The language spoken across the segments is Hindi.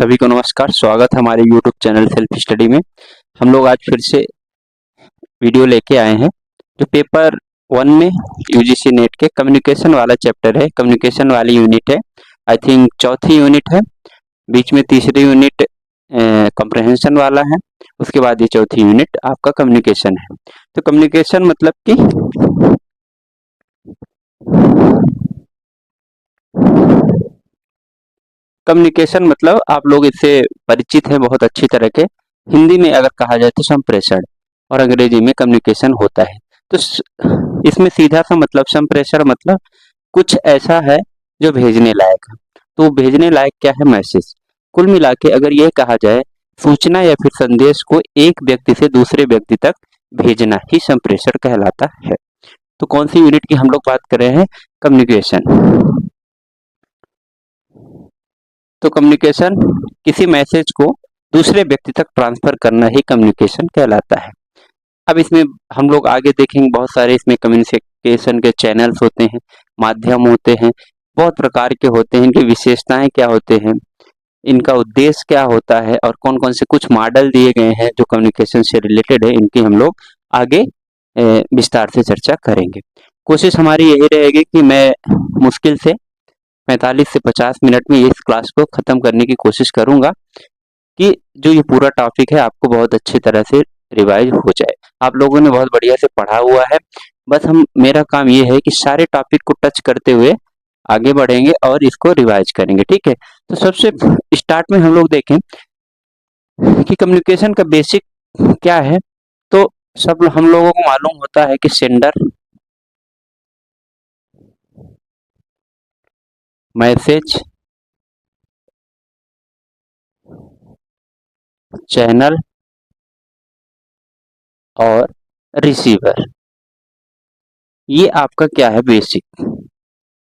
सभी को नमस्कार। स्वागत है हमारे YouTube चैनल सेल्फ स्टडी में। हम लोग आज फिर से वीडियो लेके आए हैं जो पेपर 1 में यूजीसी नेट के कम्युनिकेशन वाला चैप्टर है, कम्युनिकेशन वाली यूनिट है। आई थिंक चौथी यूनिट है, बीच में तीसरी यूनिट कम्प्रहेंशन वाला है, उसके बाद ये चौथी यूनिट आपका कम्युनिकेशन है। तो कम्युनिकेशन मतलब कि कम्युनिकेशन मतलब आप लोग इससे परिचित हैं बहुत अच्छी तरह के। हिंदी में अगर कहा जाए तो संप्रेषण, और अंग्रेजी में कम्युनिकेशन होता है। तो इसमें सीधा सा मतलब संप्रेषण मतलब कुछ ऐसा है जो भेजने लायक है। तो भेजने लायक क्या है? मैसेज। कुल मिला के अगर यह कहा जाए सूचना या फिर संदेश को एक व्यक्ति से दूसरे व्यक्ति तक भेजना ही संप्रेषण कहलाता है। तो कौन सी यूनिट की हम लोग बात कर रहे हैं? कम्युनिकेशन। तो कम्युनिकेशन किसी मैसेज को दूसरे व्यक्ति तक ट्रांसफर करना ही कम्युनिकेशन कहलाता है। अब इसमें हम लोग आगे देखेंगे बहुत सारे इसमें कम्युनिकेशन के चैनल्स होते हैं, माध्यम होते हैं, बहुत प्रकार के होते हैं। इनकी विशेषताएं क्या होते हैं, इनका उद्देश्य क्या होता है, और कौन कौन से कुछ मॉडल दिए गए हैं जो कम्युनिकेशन से रिलेटेड है, इनकी हम लोग आगे विस्तार से चर्चा करेंगे। कोशिश हमारी यही रहेगी कि मैं मुश्किल से 45 से 50 मिनट में इस क्लास को खत्म करने की कोशिश करूंगा कि जो ये पूरा टॉपिक है आपको बहुत अच्छी तरह से रिवाइज हो जाए। आप लोगों ने बहुत बढ़िया से पढ़ा हुआ है, बस मेरा काम ये है कि सारे टॉपिक को टच करते हुए आगे बढ़ेंगे और इसको रिवाइज करेंगे, ठीक है। तो सबसे स्टार्ट में हम लोग देखें कि कम्युनिकेशन का बेसिक क्या है। तो सब हम लोगों को मालूम होता है कि सेंडर, मैसेज, चैनल और रिसीवर, ये आपका क्या है बेसिक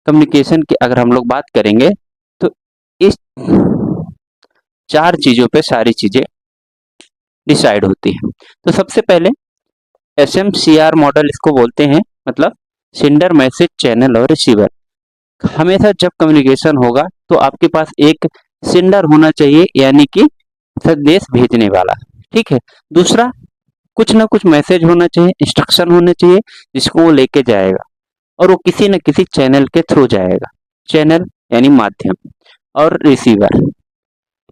कम्युनिकेशन की। अगर हम लोग बात करेंगे तो इस चार चीजों पे सारी चीजें डिसाइड होती है। तो सबसे पहले SMCR मॉडल इसको बोलते हैं, मतलब सेंडर, मैसेज, चैनल और रिसीवर। हमेशा जब कम्युनिकेशन होगा तो आपके पास एक सेंडर होना चाहिए, यानी कि संदेश भेजने वाला, ठीक है। दूसरा, कुछ ना कुछ मैसेज होना चाहिए, इंस्ट्रक्शन होने चाहिए जिसको वो लेके जाएगा, और वो किसी न किसी चैनल के थ्रू जाएगा। चैनल यानी माध्यम। और रिसीवर,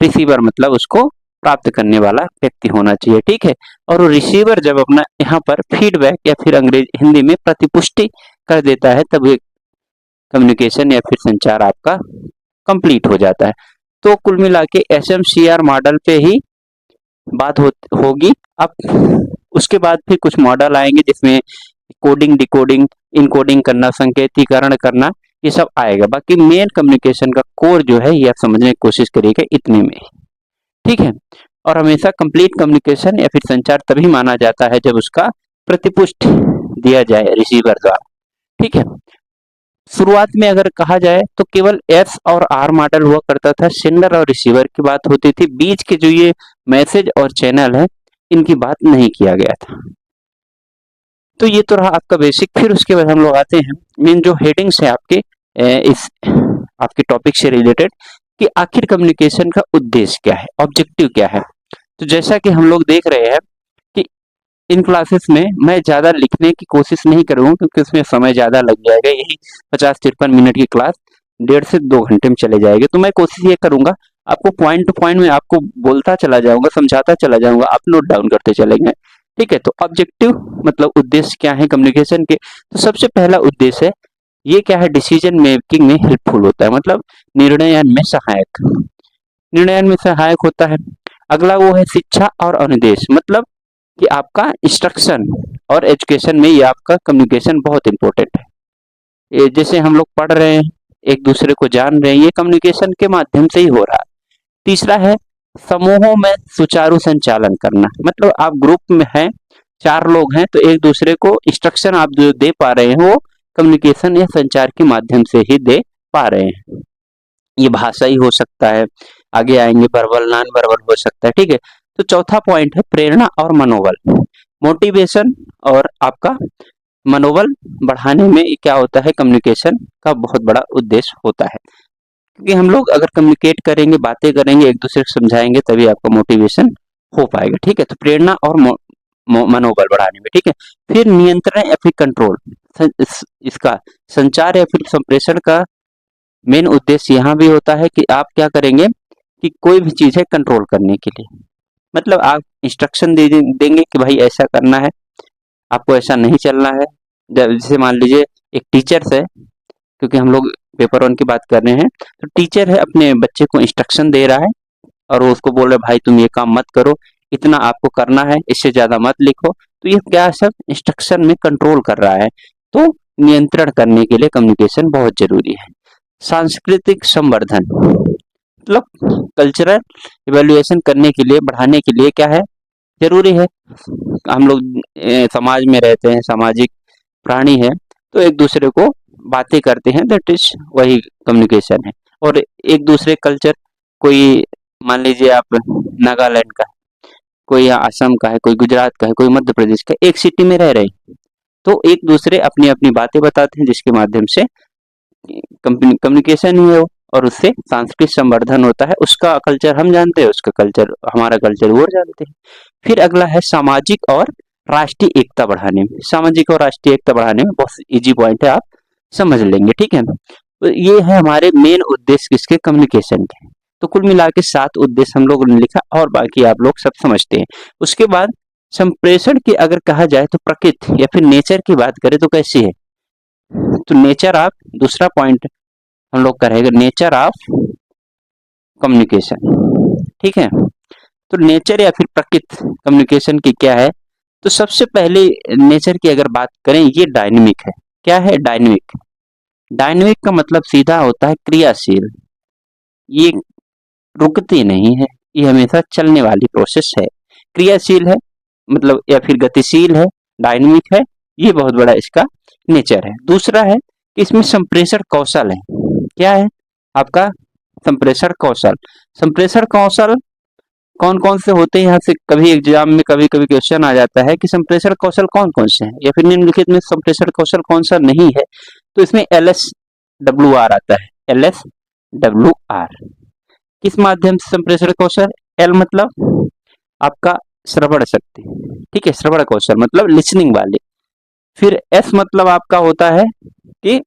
रिसीवर मतलब उसको प्राप्त करने वाला व्यक्ति होना चाहिए, ठीक है। और वो रिसीवर जब अपना यहाँ पर फीडबैक या फिर हिंदी में प्रतिपुष्टि कर देता है, तब ये कम्युनिकेशन या फिर संचार आपका कंप्लीट हो जाता है। तो कुल मिला के SMCR मॉडल पे ही बात होगी। अब उसके बाद फिर कुछ मॉडल आएंगे जिसमें कोडिंग, डिकोडिंग, इनकोडिंग करना, संकेतीकरण करना, ये सब आएगा। बाकी मेन कम्युनिकेशन का कोर जो है ये आप समझने की कोशिश करिएगा इतने में, ठीक है। और हमेशा कंप्लीट कम्युनिकेशन या फिर संचार तभी माना जाता है जब उसका प्रतिपुष्टि दिया जाए रिसीवर द्वारा, ठीक है। शुरुआत में अगर कहा जाए तो केवल S और R मॉडल हुआ करता था, सेंडर और रिसीवर की बात होती थी। बीच के जो ये मैसेज और चैनल है इनकी बात नहीं किया गया था। तो ये तो रहा आपका बेसिक। फिर उसके बाद हम लोग आते हैं मेन जो हेडिंग्स है आपके इस आपके टॉपिक से रिलेटेड, कि आखिर कम्युनिकेशन का उद्देश्य क्या है, ऑब्जेक्टिव क्या है। तो जैसा कि हम लोग देख रहे हैं कि इन क्लासेस में मैं ज्यादा लिखने की कोशिश नहीं करूंगा क्योंकि उसमें समय ज्यादा लग जाएगा। यही 50-53 मिनट की क्लास 1.5 से 2 घंटे में चले जाएगी। तो मैं कोशिश ये करूंगा आपको पॉइंट टू पॉइंट में आपको बोलता चला जाऊंगा, समझाता चला जाऊंगा, आप नोट डाउन करते चलेंगे, ठीक है। तो ऑब्जेक्टिव मतलब उद्देश्य क्या है कम्युनिकेशन के। तो सबसे पहला उद्देश्य है ये क्या है, डिसीजन मेकिंग में हेल्पफुल होता है, मतलब निर्णयन में सहायक, निर्णयन में सहायक होता है। अगला वो है शिक्षा और अनुदेश, मतलब कि आपका इंस्ट्रक्शन और एजुकेशन में ये आपका कम्युनिकेशन बहुत इंपॉर्टेंट है। ये जैसे हम लोग पढ़ रहे हैं, एक दूसरे को जान रहे हैं, ये कम्युनिकेशन के माध्यम से ही हो रहा है। तीसरा है समूहों में सुचारू संचालन करना, मतलब आप ग्रुप में हैं, 4 लोग हैं, तो एक दूसरे को इंस्ट्रक्शन आप जो दे पा रहे हैं वो कम्युनिकेशन या संचार के माध्यम से ही दे पा रहे हैं। ये भाषा ही हो सकता है, आगे आएंगे वर्बल, नॉन वर्बल हो सकता है, ठीक है। तो चौथा पॉइंट है प्रेरणा और मनोबल, मोटिवेशन, और आपका मनोबल बढ़ाने में क्या होता है, कम्युनिकेशन का बहुत बड़ा उद्देश्य होता है। क्योंकि हम लोग अगर कम्युनिकेट करेंगे, बातें करेंगे, एक दूसरे को समझाएंगे, तभी आपका मोटिवेशन हो पाएगा। ठीक है, तो प्रेरणा और मनोबल बढ़ाने में। ठीक है, फिर नियंत्रण या फिर कंट्रोल, इसका संचार या फिर संप्रेषण का मेन उद्देश्य यहाँ भी होता है कि आप क्या करेंगे कि कोई भी चीज है कंट्रोल करने के लिए, मतलब आप इंस्ट्रक्शन देंगे कि भाई ऐसा करना है, आपको ऐसा नहीं चलना है। जैसे मान लीजिए एक टीचर्स है, क्योंकि हम लोग पेपर वन की बात कर रहे हैं, तो टीचर है अपने बच्चे को इंस्ट्रक्शन दे रहा है और वो उसको बोल रहा है भाई तुम ये काम मत करो, इतना आपको करना है, इससे ज्यादा मत लिखो। तो ये क्या सब इंस्ट्रक्शन में कंट्रोल कर रहा है। तो नियंत्रण करने के लिए कम्युनिकेशन बहुत जरूरी है। सांस्कृतिक संवर्धन, मतलब कल्चरल इवेल्युएशन करने के लिए, बढ़ाने के लिए क्या है जरूरी है। हम लोग समाज में रहते हैं, सामाजिक प्राणी है, तो एक दूसरे को बातें करते हैं, दैट इज वही कम्युनिकेशन है। और एक दूसरे कल्चर, कोई मान लीजिए आप नागालैंड का, कोई असम का है, कोई गुजरात का है, कोई मध्य प्रदेश का, एक सिटी में रह रहे हैं, तो एक दूसरे अपनी अपनी बातें बताते हैं, जिसके माध्यम से कम्युनिकेशन ही है वो, और उससे सांस्कृतिक संवर्धन होता है। उसका कल्चर हम जानते हैं, उसका कल्चर, हमारा कल्चर वो जानते हैं। फिर अगला है सामाजिक और राष्ट्रीय एकता बढ़ाने में। सामाजिक और राष्ट्रीय एकता बढ़ाने में बहुत इजी पॉइंट है, आप समझ लेंगे। ठीक है, तो ये है हमारे मेन उद्देश्य किसके, कम्युनिकेशन के। तो कुल मिला के 7 उद्देश्य हम लोगों ने लिखा, और बाकी आप लोग सब समझते हैं। उसके बाद संप्रेषण की अगर कहा जाए तो प्रकृति या फिर नेचर की बात करें तो कैसी है, तो नेचर ऑफ, दूसरा पॉइंट हम लोग करेंगे, नेचर ऑफ कम्युनिकेशन। ठीक है, तो नेचर या फिर प्रकृति कम्युनिकेशन की क्या है, तो सबसे पहले नेचर की अगर बात करें, ये डायनेमिक है। क्या है डायनेमिक, डायनेमिक का मतलब सीधा होता है क्रियाशील, ये रुकती नहीं है, ये हमेशा चलने वाली प्रोसेस है। क्रियाशील है मतलब, या फिर गतिशील है, डायनेमिक है, ये बहुत बड़ा इसका नेचर है। दूसरा है कि इसमें संप्रेषण कौशल है। क्या है आपका संप्रेषण कौशल, संप्रेषण कौशल कौन कौन से होते हैं, यहाँ से कभी एग्जाम में कभी कभी क्वेश्चन आ जाता है कि संप्रेषण कौशल कौन कौन से हैं, या फिर निम्नलिखित में संप्रेषण कौशल कौन सा नहीं है। तो इसमें LSWR आता है, LSWR किस माध्यम से संप्रेषण कौशल, एल मतलब आपका श्रवण शक्ति, ठीक है, श्रवण कौशल मतलब लिसनिंग वाले। फिर एस मतलब आपका होता है कि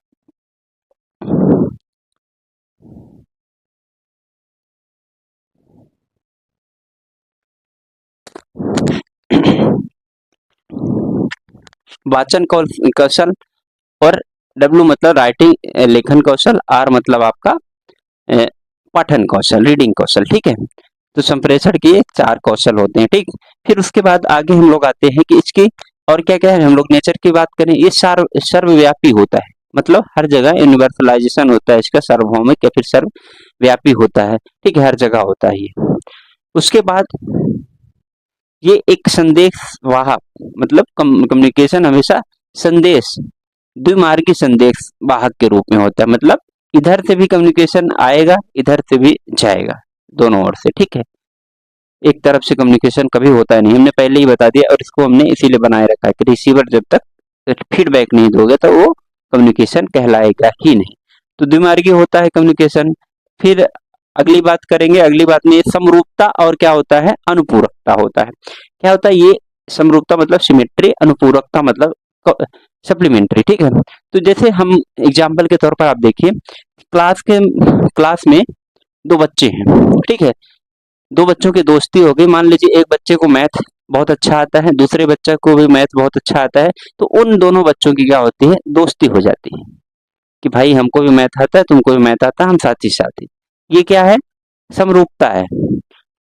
वाचन कौशल, और डब्ल्यू मतलब राइटिंग लेखन कौशल, आर मतलब आपका पठन कौशल, रीडिंग कौशल। ठीक है, तो संप्रेषण के 4 कौशल होते हैं। ठीक, फिर उसके बाद आगे हम लोग आते हैं कि इसकी और क्या क्या है। हम लोग नेचर की बात करें, ये सर्वव्यापी होता है, मतलब हर जगह यूनिवर्सलाइजेशन होता है इसका, सार्वभौमिक या फिर सर्वव्यापी होता है। ठीक है, हर जगह होता है ये। उसके बाद ये एक संदेश वाहक, मतलब कम्युनिकेशन हमेशा संदेश, द्विमार्गी संदेश वाहक के रूप में होता है, मतलब इधर से भी कम्युनिकेशन आएगा, इधर से भी जाएगा, दोनों ओर से। ठीक है, एक तरफ से कम्युनिकेशन कभी होता नहीं, हमने पहले ही बता दिया, और इसको हमने इसीलिए बनाए रखा है कि रिसीवर जब तक फीडबैक नहीं दोगे तो वो कम्युनिकेशन कहलाएगा ही नहीं। तो द्विमार्गी होता है कम्युनिकेशन। फिर अगली बात करेंगे, अगली बात में समरूपता और क्या होता है, अनुपूरकता होता है। क्या होता है ये समरूपता मतलब सिमेट्री, अनुपूरकता मतलब सप्लीमेंट्री। ठीक है, तो जैसे हम एग्जाम्पल के तौर पर आप देखिए, क्लास में 2 बच्चे हैं। ठीक है, 2 बच्चों की दोस्ती हो गई, मान लीजिए एक बच्चे को मैथ बहुत अच्छा आता है, दूसरे बच्चे को भी मैथ बहुत अच्छा आता है, तो उन दोनों बच्चों की क्या होती है, दोस्ती हो जाती है कि भाई हमको भी मैथ आता है, तुमको भी मैथ आता है, हम साथ ही साथ ही। ये क्या है, समरूपता है।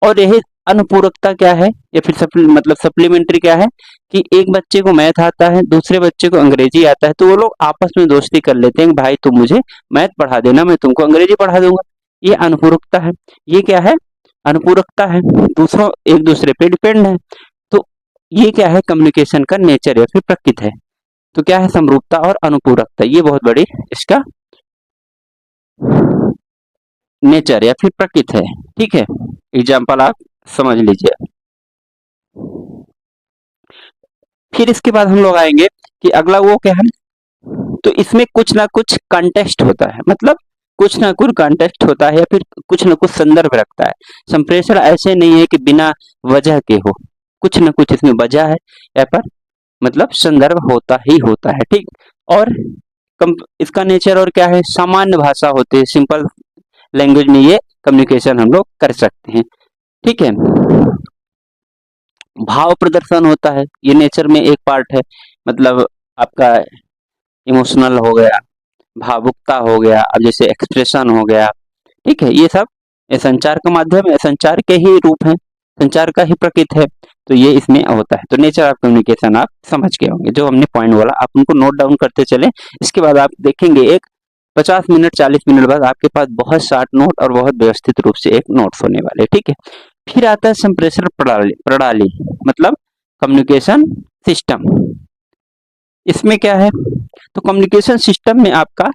और यही अनुपूरकता क्या है, या फिर मतलब सप्लीमेंट्री क्या है, कि एक बच्चे को मैथ आता है, दूसरे बच्चे को अंग्रेजी आता है, तो वो लोग आपस में दोस्ती कर लेते हैं, भाई तुम मुझे मैथ पढ़ा देना, मैं तुमको अंग्रेजी पढ़ा दूंगा। ये अनुपूरकता है। ये क्या है, अनुपूरकता है, दूसरों एक दूसरे पे डिपेंड है। तो ये क्या है, कम्युनिकेशन का नेचर या फिर प्रकृति है। तो क्या है, समरूपता और अनुपूरकता, ये बहुत बड़ी इसका नेचर या फिर प्रकृति है। ठीक है, एग्जाम्पल आप समझ लीजिए। फिर इसके बाद हम लोग आएंगे कि अगला वो क्या है, तो इसमें कुछ ना कुछ कंटेक्स्ट होता है, मतलब कुछ ना कुछ कॉन्टेक्स्ट होता है या फिर कुछ ना कुछ संदर्भ रखता है। संप्रेषण ऐसे नहीं है कि बिना वजह के हो, कुछ ना कुछ इसमें वजह है या पर मतलब संदर्भ होता ही होता है, ठीक। और इसका नेचर और क्या है, सामान्य भाषा होती है, सिंपल लैंग्वेज में ये कम्युनिकेशन हम लोग कर सकते हैं, ठीक है। भाव प्रदर्शन होता है, ये नेचर में एक पार्ट है, मतलब आपका इमोशनल हो गया, भावुकता हो गया, अब जैसे एक्सप्रेशन हो गया, ठीक है। ये सब ये संचार का माध्यम है, संचार के ही रूप है, संचार का ही प्रकृति है, तो ये इसमें होता है। तो नेचर ऑफ कम्युनिकेशन आप समझ गए होंगे, जो हमने पॉइंट बोला आप उनको नोट डाउन करते चले। इसके बाद आप देखेंगे एक 50 मिनट 40 मिनट बाद आपके पास बहुत शार्ट नोट और बहुत व्यवस्थित रूप से एक नोट्स होने वाले, ठीक है। फिर आता है संप्रेषण प्रणाली, प्रणाली मतलब कम्युनिकेशन सिस्टम। इसमें क्या है, तो कम्युनिकेशन सिस्टम में आपका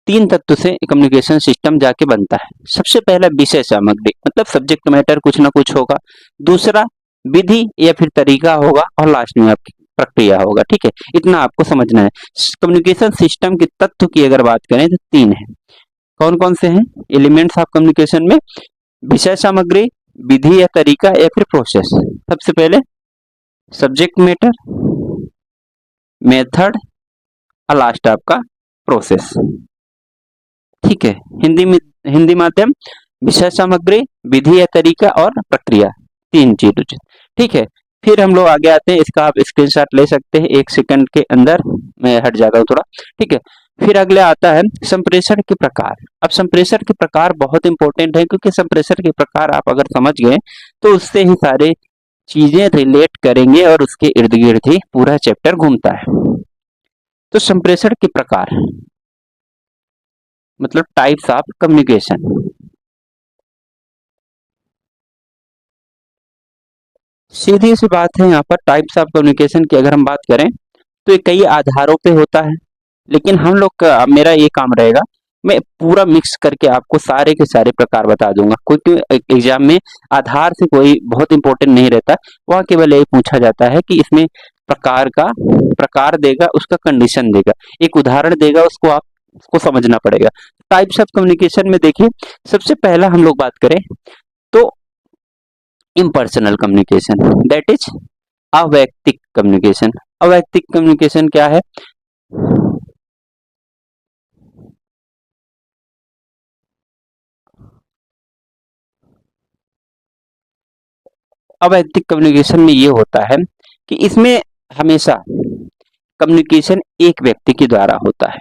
3 तत्व से कम्युनिकेशन सिस्टम जाके बनता है। सबसे पहला विषय सामग्री, मतलब सब्जेक्ट मैटर कुछ ना कुछ होगा। दूसरा विधि या फिर तरीका होगा, और लास्ट में आपकी प्रक्रिया होगा, ठीक है। इतना आपको समझना है। कम्युनिकेशन सिस्टम के तत्व की अगर बात करें तो 3 है। कौन कौन से हैं एलिमेंट्स ऑफ कम्युनिकेशन में, विषय सामग्री, विधि या तरीका या फिर प्रोसेस। सबसे पहले सब्जेक्ट मैटर, मेथड और लास्ट आपका प्रोसेस, ठीक है। हिंदी माध्यम, विषय सामग्री, विधि या तरीका और प्रक्रिया, 3 चीज, ठीक है। फिर हम लोग आगे आते हैं, इसका आप स्क्रीनशॉट ले सकते हैं 1 सेकंड के अंदर, मैं हट जाता हूँ थोड़ा, ठीक है। फिर अगले आता है संप्रेषण के प्रकार। अब संप्रेषण के प्रकार बहुत इंपॉर्टेंट है, क्योंकि संप्रेषण के प्रकार आप अगर समझ गए तो उससे ही सारे चीजें रिलेट करेंगे और उसके इर्द गिर्द ही पूरा चैप्टर घूमता है। तो संप्रेषण के प्रकार मतलब टाइप्स ऑफ कम्युनिकेशन। सीधी सी बात है, यहाँ पर टाइप्स ऑफ कम्युनिकेशन की अगर हम बात करें तो ये कई आधारों पे होता है, लेकिन हम लोग का मेरा ये काम रहेगा, मैं पूरा मिक्स करके आपको सारे के सारे प्रकार बता दूंगा, क्योंकि एग्जाम में आधार से कोई बहुत इंपॉर्टेंट नहीं रहता। वहाँ केवल यही पूछा जाता है कि इसमें प्रकार देगा, उसका कंडीशन देगा, एक उदाहरण देगा, उसको आप उसको समझना पड़ेगा। टाइप्स ऑफ कम्युनिकेशन में देखिए, सबसे पहला हम लोग बात करें तो इम्पर्सनल कम्युनिकेशन, दैट इज अवैयक्तिक कम्युनिकेशन। अवैयक्तिक कम्युनिकेशन क्या है, अवैयक्तिक कम्युनिकेशन में ये होता है कि इसमें हमेशा कम्युनिकेशन एक व्यक्ति के द्वारा होता है।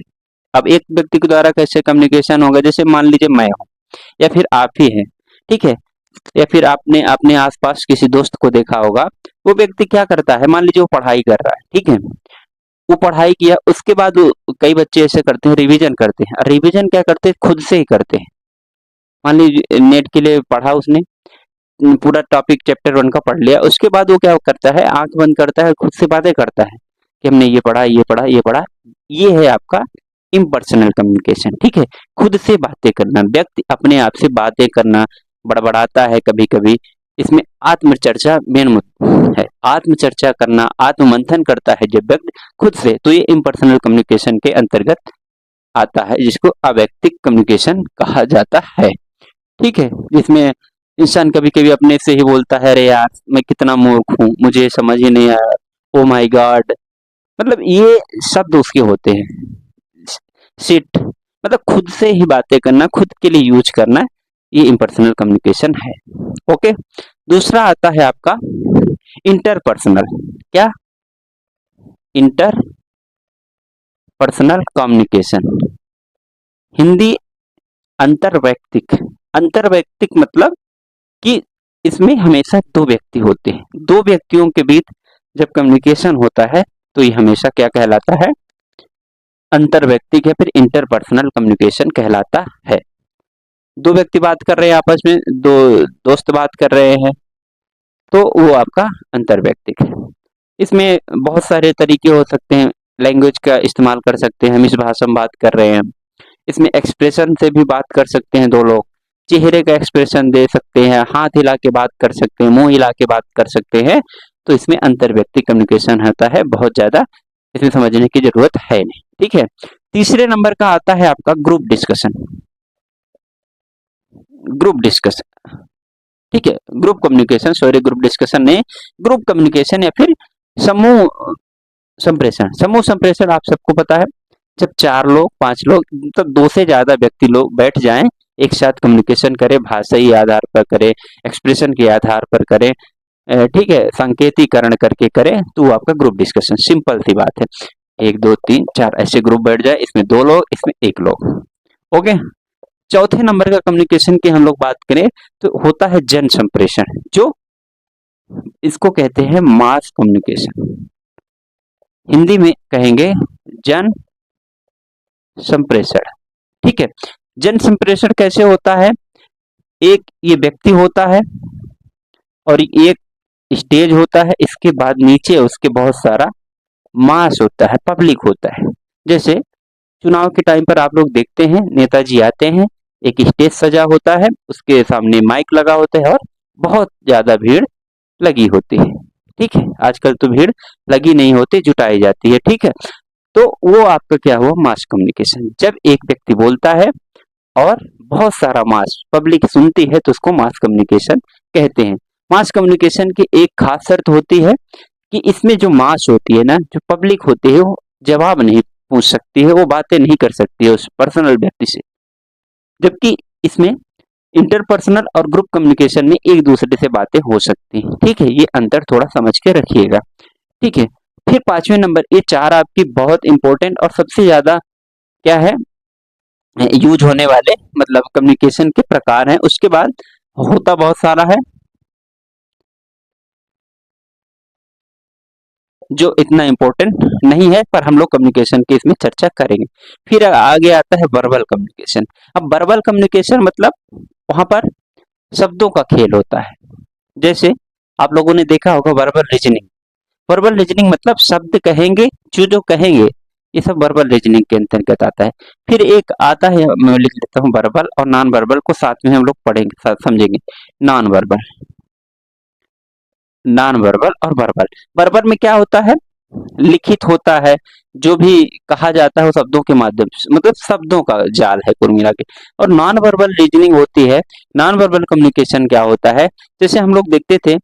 अब एक व्यक्ति के द्वारा कैसे कम्युनिकेशन होगा, जैसे मान लीजिए मैं हूँ या फिर आप ही हैं, ठीक है, या फिर आपने अपने आसपास किसी दोस्त को देखा होगा, वो व्यक्ति क्या करता है, मान लीजिए वो पढ़ाई कर रहा है, ठीक है, वो पढ़ाई किया, उसके बाद कई बच्चे ऐसे करते हैं रिवीजन करते हैं, रिवीजन क्या करते हैं, खुद से ही करते हैं। मान लीजिए नेट के लिए पढ़ा उसने, पूरा टॉपिक चैप्टर 1 का पढ़ लिया, उसके बाद वो क्या करता है, आंख बंद करता है, खुद से बातें करता है कि हमने ये पढ़ा ये पढ़ा ये पढ़ा। ये है आपका इम्पर्सनल कम्युनिकेशन, ठीक है। खुद से बातें करना, व्यक्ति अपने आप से बातें करना, बड़बड़ाता है कभी कभी, इसमें आत्मचर्चा मेन मुद्दा है। आत्मचर्चा करना, आत्ममंथन करता है जब व्यक्ति खुद से, तो ये इम्पर्सनल कम्युनिकेशन के अंतर्गत आता है, जिसको अवैयक्तिक कम्युनिकेशन कहा जाता है, ठीक है। जिसमें इंसान कभी कभी अपने से ही बोलता है, अरे यार मैं कितना मूर्ख हूँ, मुझे समझ ही नहीं आया, ओ माय गॉड, मतलब ये शब्द उसके होते हैं। सिट मतलब खुद से ही बातें करना, खुद के लिए यूज करना, ये इम्पर्सनल कम्युनिकेशन है, ओके। दूसरा आता है आपका इंटरपर्सनल, क्या, इंटरपर्सनल कम्युनिकेशन, हिंदी अंतरवैयक्तिक। अंतरवैयक्तिक मतलब कि इसमें हमेशा 2 व्यक्ति होते हैं, 2 व्यक्तियों के बीच जब कम्युनिकेशन होता है तो ये हमेशा क्या कहलाता है, अंतरवैयक्तिक या फिर इंटरपर्सनल कम्युनिकेशन कहलाता है। 2 व्यक्ति बात कर रहे हैं आपस में, 2 दोस्त बात कर रहे हैं, तो वो आपका अंतरवैयक्तिक है। इसमें बहुत सारे तरीके हो सकते हैं, लैंग्वेज का इस्तेमाल कर सकते हैं, हम इस भाषा में बात कर रहे हैं। इसमें एक्सप्रेशन से भी बात कर सकते हैं 2 लोग, चेहरे का एक्सप्रेशन दे सकते हैं, हाथ हिला के बात कर सकते हैं, मुंह हिला के बात कर सकते हैं, तो इसमें अंतरव्यक्ति कम्युनिकेशन होता है, बहुत ज्यादा इसमें समझने की जरूरत है नहीं, ठीक है। तीसरे नंबर का आता है आपका ग्रुप डिस्कशन। ग्रुप डिस्कशन, ठीक है, group communication, sorry group discussion नहीं, ग्रुप कम्युनिकेशन या फिर समूह संप्रेषण। समूह संप्रेषण आप सबको पता है, जब 4 लोग 5 लोग मतलब 2 से ज्यादा व्यक्ति लोग बैठ जाएं, एक साथ कम्युनिकेशन करें, भाषाई आधार पर करें, एक्सप्रेशन के आधार पर करें, ठीक है, संकेतीकरण करके करें, तो वो आपका ग्रुप डिस्कशन। सिंपल सी बात है, 1 2 3 4 ऐसे ग्रुप बैठ जाए, इसमें 2 लोग, इसमें 1 लोग। ओके, चौथे नंबर का कम्युनिकेशन की हम लोग बात करें तो होता है जन संप्रेषण, जो इसको कहते हैं मास कम्युनिकेशन, हिंदी में कहेंगे जन संप्रेषण। ठीक है, जन संप्रेषण कैसे होता है, एक ये व्यक्ति होता है और एक स्टेज होता है, इसके बाद नीचे उसके बहुत सारा मास होता है, पब्लिक होता है। जैसे चुनाव के टाइम पर आप लोग देखते हैं नेताजी आते हैं, एक स्टेज सजा होता है, उसके सामने माइक लगा होता है और बहुत ज्यादा भीड़ लगी होती है। ठीक है, आजकल तो भीड़ लगी नहीं होती, जुटाई जाती है। ठीक है, तो वो आपका क्या हुआ, मास कम्युनिकेशन। जब एक व्यक्ति बोलता है और बहुत सारा मास पब्लिक सुनती है तो उसको मास कम्युनिकेशन कहते हैं। मास कम्युनिकेशन की एक खास शर्त होती है कि इसमें जो मास होती है ना, जो पब्लिक होती है, वो जवाब नहीं पूछ सकती है, वो बातें नहीं कर सकती है उस पर्सनल व्यक्ति से, जबकि इसमें इंटरपर्सनल और ग्रुप कम्युनिकेशन में एक दूसरे से बातें हो सकती हैं। ठीक है, ये अंतर थोड़ा समझ के रखिएगा। ठीक है, फिर 5वें नंबर, ये 4 आपकी बहुत इंपॉर्टेंट और सबसे ज्यादा क्या है यूज होने वाले मतलब कम्युनिकेशन के प्रकार हैं। उसके बाद होता बहुत सारा है जो इतना इम्पोर्टेंट नहीं है, पर हम लोग कम्युनिकेशन की इसमें चर्चा करेंगे। फिर आगे आता है वर्बल कम्युनिकेशन। अब वर्बल कम्युनिकेशन मतलब वहां पर शब्दों का खेल होता है। जैसे आप लोगों ने देखा होगा वर्बल रीजनिंग। वर्बल रीजनिंग मतलब शब्द कहेंगे, जो जो कहेंगे ये सब वर्बल रीजनिंग के अंतर्गत आता है। फिर एक आता है, मैं लिख लेता हूँ, वर्बल और नॉन वर्बल को साथ में हम लोग पढ़ेंगे, समझेंगे। नॉन वर्बल, नॉन वर्बल और वर्बल। वर्बल में क्या होता है, लिखित होता है, जो भी कहा जाता है वो शब्दों के माध्यम से, मतलब शब्दों का जाल है कुल मिला के। और नॉन वर्बल रीजनिंग होती है। नॉन वर्बल कम्युनिकेशन क्या होता है, जैसे हम लोग देखते थे,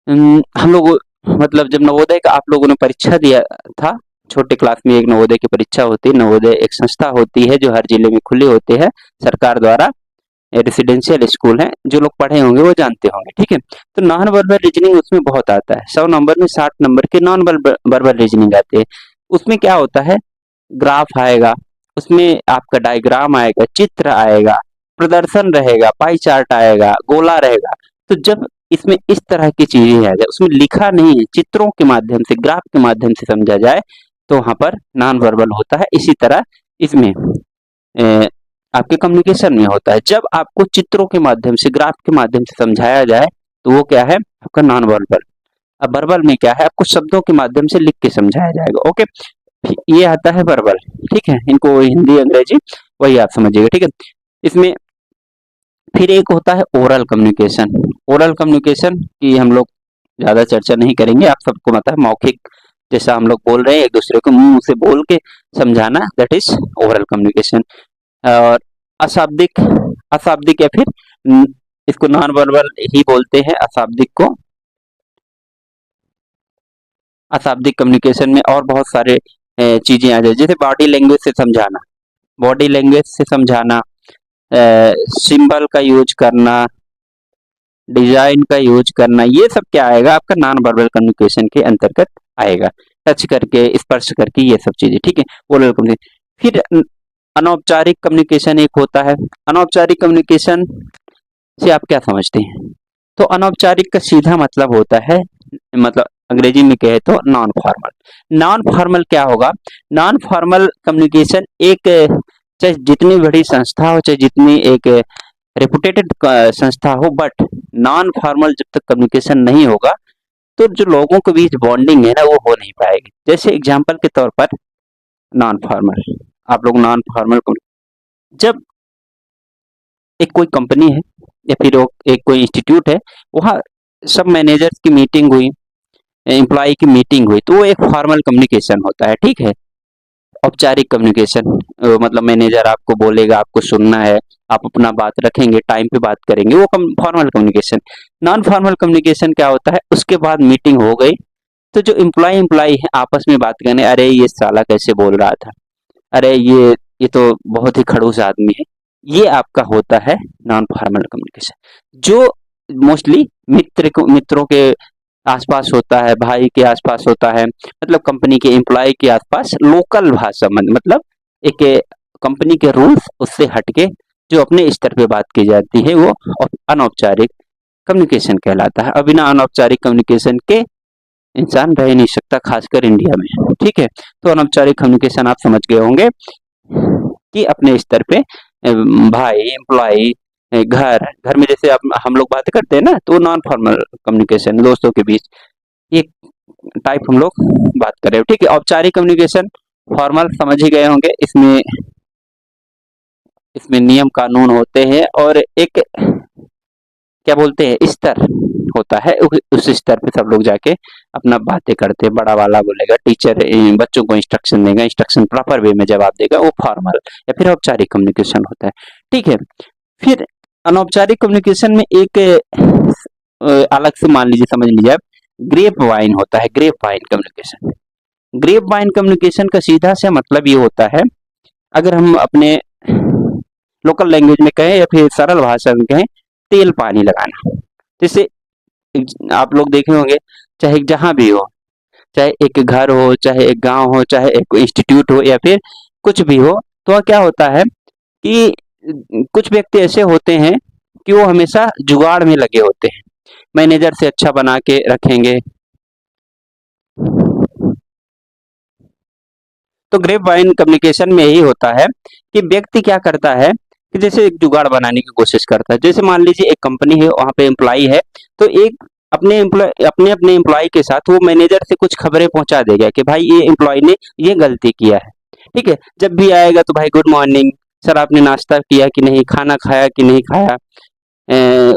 हम लोग मतलब जब नवोदय का आप लोगों ने परीक्षा दिया था, छोटे क्लास में एक नवोदय की परीक्षा होती है। नवोदय एक संस्था होती है जो हर जिले में खुली होती है सरकार द्वारा, रेसिडेंशियल स्कूल है, जो लोग पढ़े होंगे वो जानते होंगे। ठीक है, तो नॉन वर्बल रीजनिंग उसमें बहुत आता है। 100 नंबर में 60 नंबर के नॉन वर्बल रीजनिंग आते हैं। उसमें क्या होता है, ग्राफ आएगा, उसमें आपका डायग्राम आएगा, चित्र आएगा, प्रदर्शन रहेगा, पाई चार्ट आएगा, गोला रहेगा। तो जब इसमें इस तरह की चीजें आ जाए, उसमें लिखा नहीं है, चित्रों के माध्यम से, ग्राफ के माध्यम से समझा जाए, तो वहां पर नॉन वर्बल होता है। इसी तरह इसमें आपके कम्युनिकेशन में होता है। जब आपको चित्रों के माध्यम से, ग्राफ के माध्यम से समझाया जाए तो वो क्या है, आपका नॉन वर्बल। अब वर्बल में क्या है, आपको शब्दों के माध्यम से लिख के समझाया जाएगा। ओके, ये आता है वर्बल। ठीक है, इनको हिंदी अंग्रेजी वही आप समझिएगा। ठीक है, इसमें फिर एक होता है ओरल कम्युनिकेशन। ओरल कम्युनिकेशन की हम लोग ज्यादा चर्चा नहीं करेंगे, आप सबको पता है, मौखिक जैसा हम लोग बोल रहे हैं, एक दूसरे को मुंह से बोल के समझाना, दैट इज ओरल कम्युनिकेशन। और अशाब्दिक, अशाब्दिक या फिर इसको नॉन वर्बल ही बोलते हैं, अशाब्दिक को। अशाब्दिक कम्युनिकेशन में और बहुत सारे चीजें आ जाए, जैसे बॉडी लैंग्वेज से समझाना, बॉडी लैंग्वेज से समझाना, सिंबल का यूज करना, डिजाइन का यूज करना, ये सब क्या आएगा, आपका नॉन वर्बल कम्युनिकेशन के अंतर्गत आएगा। टच करके, स्पर्श करके, ये सब चीजें। ठीक है, ओरल कम्युनिकेशन। फिर अनौपचारिक कम्युनिकेशन एक होता है। अनौपचारिक कम्युनिकेशन से आप क्या समझते हैं, तो अनौपचारिक का सीधा मतलब होता है, मतलब अंग्रेजी में कहे तो नॉन फॉर्मल। नॉन फॉर्मल क्या होगा, नॉन फॉर्मल कम्युनिकेशन एक, चाहे जितनी बड़ी संस्था हो, चाहे जितनी एक रेपुटेटेड संस्था हो, बट नॉन फॉर्मल जब तक कम्युनिकेशन नहीं होगा तो जो लोगों के बीच बॉन्डिंग है ना, वो हो नहीं पाएगी। जैसे एग्जांपल के तौर पर नॉन फॉर्मल, आप लोग नॉन फॉर्मल, जब एक कोई कंपनी है या फिर एक कोई इंस्टीट्यूट है, वहाँ सब मैनेजर्स की मीटिंग हुई, एम्प्लॉय की मीटिंग हुई, तो वो एक फॉर्मल कम्युनिकेशन होता है। ठीक है, औपचारिक कम्युनिकेशन, मतलब मैनेजर आपको बोलेगा, आपको सुनना है, आप अपना बात रखेंगे, टाइम पे बात करेंगे, वो formal communication. Non formal communication क्या होता है, उसके बाद मीटिंग हो गई तो जो एम्प्लॉय है आपस में बात करने, अरे ये साला कैसे बोल रहा था, अरे ये तो बहुत ही खड़ूस आदमी है, ये आपका होता है नॉन फॉर्मल कम्युनिकेशन। जो मोस्टली मित्रों के आसपास होता है, भाई के आसपास होता है, मतलब कंपनी के एम्प्लॉय के आसपास लोकल भाषा मतलब एक कंपनी के रूल्स उससे हटके जो अपने स्तर पे बात की जाती है वो अनौपचारिक कम्युनिकेशन कहलाता है। अब बिना अनौपचारिक कम्युनिकेशन के इंसान रह नहीं सकता, खासकर इंडिया में। ठीक है, तो अनौपचारिक कम्युनिकेशन आप समझ गए होंगे कि अपने स्तर पे भाई, एम्प्लॉय, घर घर में जैसे हम लोग बातें करते हैं ना, तो नॉन फॉर्मल कम्युनिकेशन दोस्तों के बीच, ये टाइप हम लोग बात कर रहे हो। ठीक है, औपचारिक कम्युनिकेशन फॉर्मल समझ ही गए होंगे, इसमें इसमें नियम कानून होते हैं और एक क्या बोलते हैं स्तर होता है, उस स्तर पे सब लोग जाके अपना बातें करते हैं। बड़ा वाला बोलेगा, टीचर बच्चों को इंस्ट्रक्शन देगा, इंस्ट्रक्शन प्रॉपर वे में जवाब देगा, वो फॉर्मल या फिर औपचारिक कम्युनिकेशन होता है। ठीक है, फिर अनौपचारिक कम्युनिकेशन में एक अलग से मान लीजिए, समझ लीजिए आप, ग्रेप वाइन होता है, grapevine communication. Grapevine communication का सीधा सा मतलब ये होता है, अगर हम अपने लोकल लैंग्वेज में कहें या फिर सरल भाषा में कहें, तेल पानी लगाना। जैसे आप लोग देखे होंगे, चाहे जहां भी हो, चाहे एक घर हो, चाहे एक गांव हो, चाहे एक इंस्टीट्यूट हो या फिर कुछ भी हो, तो क्या होता है कि कुछ व्यक्ति ऐसे होते हैं कि वो हमेशा जुगाड़ में लगे होते हैं, मैनेजर से अच्छा बना के रखेंगे। तो ग्रेप वाइन कम्युनिकेशन में यही होता है कि व्यक्ति क्या करता है कि जैसे एक जुगाड़ बनाने की कोशिश करता है। जैसे मान लीजिए एक कंपनी है, वहां पे एम्प्लॉय है, तो एक अपने अपने एम्प्लॉय के साथ वो मैनेजर से कुछ खबरें पहुंचा देगा कि भाई ये एम्प्लॉय ने ये गलती किया है। ठीक है, जब भी आएगा तो भाई गुड मॉर्निंग सर, आपने नाश्ता किया कि नहीं, खाना खाया कि नहीं खाया,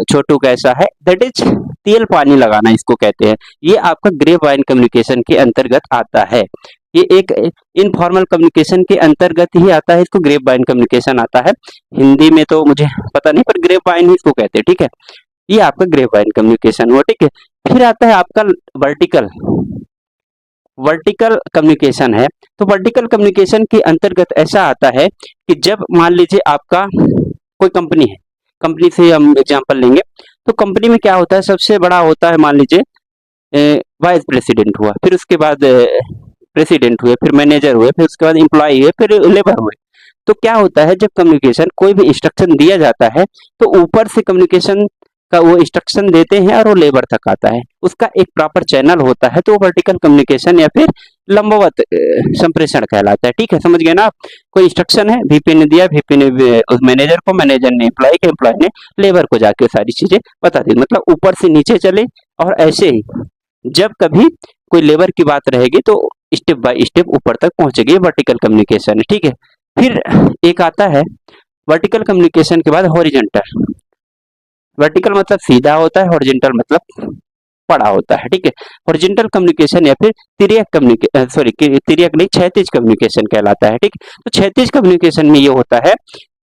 छोटू कैसा है, दैट इज तेल पानी लगाना इसको कहते हैं। ये आपका ग्रेप वाइन कम्युनिकेशन के अंतर्गत आता है। ये एक इनफॉर्मल कम्युनिकेशन के अंतर्गत ही आता है, इसको ग्रेप वाइन कम्युनिकेशन आता है। हिंदी में तो मुझे पता नहीं, पर ग्रेप वाइन ही इसको कहते हैं। ठीक है, ये आपका ग्रेप वाइन कम्युनिकेशन हुआ। ठीक है, फिर आता है आपका वर्टिकल वर्टिकल कम्युनिकेशन है। तो वर्टिकल कम्युनिकेशन के अंतर्गत ऐसा आता है कि जब मान लीजिए आपका कोई कंपनी है, कंपनी से हम एग्जांपल लेंगे, तो कंपनी में क्या होता है, सबसे बड़ा होता है, मान लीजिए वाइस प्रेसिडेंट हुआ, फिर उसके बाद प्रेसिडेंट हुए, फिर मैनेजर हुए, फिर उसके बाद एम्प्लॉय हुए, फिर लेबर हुए। तो क्या होता है, जब कम्युनिकेशन कोई भी इंस्ट्रक्शन दिया जाता है तो ऊपर से कम्युनिकेशन का वो इंस्ट्रक्शन देते हैं और वो लेबर तक आता है, उसका एक प्रॉपर चैनल होता है, तो वो वर्टिकल कम्युनिकेशन या फिर लंबवत संप्रेषण कहलाता है। ठीक है, समझ गए ना आप। कोई इंस्ट्रक्शन है, वीपी ने दिया, वीपी ने उस मैनेजर को, मैनेजर ने एम्प्लॉय के, एम्प्लॉय ने लेबर को जाके सारी चीजें बता दी, मतलब ऊपर से नीचे चले। और ऐसे ही जब कभी कोई लेबर की बात रहेगी तो स्टेप बाय स्टेप ऊपर तक पहुंचेगी, वर्टिकल कम्युनिकेशन है। ठीक है, फिर एक आता है वर्टिकल कम्युनिकेशन के बाद हॉरिजॉन्टल। वर्टिकल मतलब सीधा होता है, हॉरिजॉन्टल मतलब पड़ा होता है। ठीक है, हॉरिजॉन्टल कम्युनिकेशन या फिर तिर्यक नहीं, क्षैतिज कम्युनिकेशन कहलाता है। ठीक, तो क्षैतिज कम्युनिकेशन में ये होता है